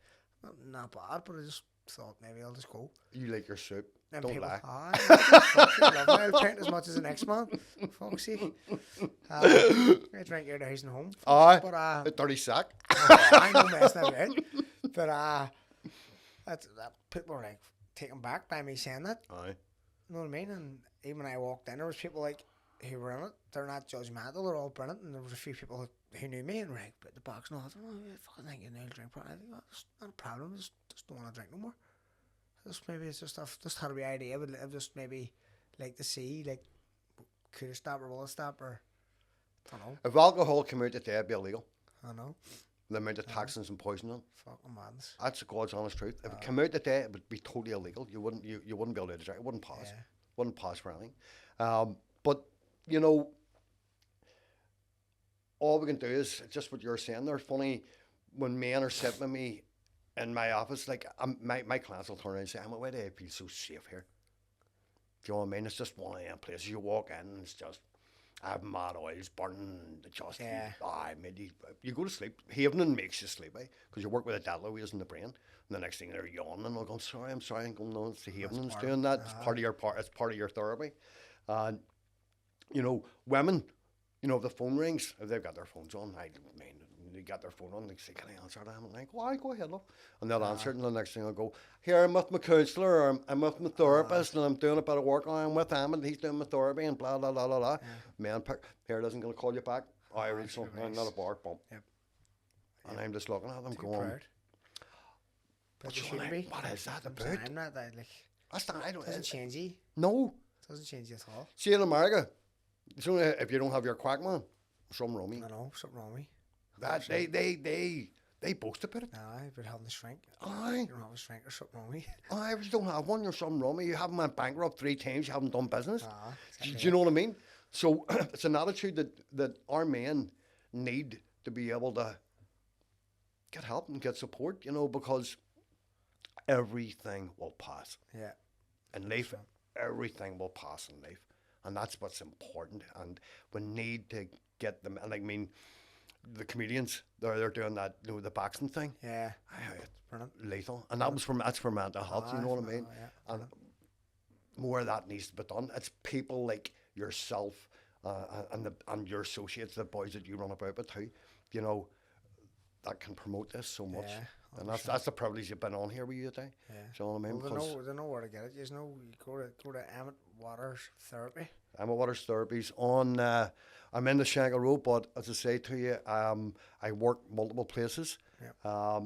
Not bad, but I just thought maybe I'll just go. You like your soup. And don't people, lie. I'll drink as much as the next man. Fuck's sake. I drink your house and home. Aye. But a dirty sack. I know messing about. But people were like taken back by me saying that. Aye. You know what I mean? And even when I walked in, there was people like who were in it. They're not judgmental. They're all brilliant. And there was a few people who knew me and were like, but the box and all. I don't know. I fucking think you know drink. I think that's not a problem. I just don't want to drink no more. Maybe it's just I've just had a wee idea, but I've just maybe like to see like could it stop or will it stop or I don't know. If alcohol came out today, it'd be illegal. I know. The amount of toxins and poisoning. Fucking madness. That's the God's honest truth. If it came out today, it would be totally illegal. You wouldn't be able to drink. It wouldn't pass. Yeah. Wouldn't pass for anything. But you know, all we can do is just what you're saying. They're funny when men are sitting with me in my office, like my clients will turn around and say, why do I feel so safe here? Do you know what I mean? It's just one of them places. You walk in and it's just, I have mad oils burning, just, you go to sleep. Havening makes you sleepy because you work with the delta waves in the brain. And the next thing they're yawning and they're going, I'm sorry, I'm going, no, it's the Havening's doing that. It's part of your therapy. And, you know, women, you know, if the phone rings, if they've got their phones on, I mean, they got their phone on, they say, can I answer that? I'm like, why, go ahead, love. And they'll answer it, and the next thing I'll go, here, I'm with my counsellor, or I'm with my therapist, and I'm doing a bit of work, or I'm with Emmett, he's doing my therapy, and blah, blah, blah, blah, blah. Man, here, isn't going to call you back. I read something, I'm not a bar, bump. Yep. And I'm just looking at them going, proud. But you shouldn't be. What is that about? I'm not that, like, that's not, I don't, doesn't change you. No. It doesn't change you at all. See, in America, it's only if you don't have your quack man, something wrong with me. I know, something wrong with me. That they boast about it. Aye, but having a shrink. Aye. You don't have a shrink or something wrong with you. Aye, if you don't have one, you're something wrong with you. You haven't went bankrupt 3 times, you haven't done business. Exactly. Do you know what I mean? So it's an attitude that our men need to be able to get help and get support, you know, because everything will pass. Yeah. In life, everything will pass in life. And that's what's important. And we need to get them, and I mean, the comedians, they're doing that, you know, the boxing thing. Yeah. Brilliant. Lethal. And that's for mental health, you know what I mean? Yeah. And more of that needs to be done. It's people like yourself and your associates, the boys that you run about with too, you know, that can promote this so much. Yeah, and that's the privilege you've been on here with you today. Yeah. Do you know what I mean? Well, they know where to get it. You know, you go to Emmett Watters Therapy. Emmett Watters Therapies on. I'm in the Shankill Road, but as I say to you, I work multiple places. Yep.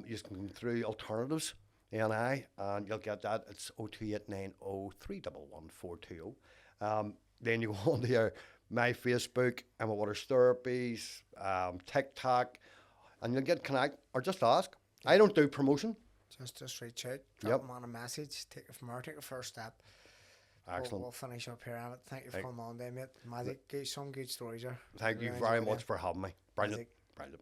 You can come through alternatives, and you'll get that. It's 02890311420. Then you go on to my Facebook, Emmett Watters Therapies, TikTok, and you'll get connect or just ask. I don't do promotion. Just reach out, drop them on a message, take it from there, take the first step. Excellent. We'll finish up here, Emmett. Thank you for coming on, mate. Magic, some good stories there. Thank you very much for having me. Brilliant. Brilliant.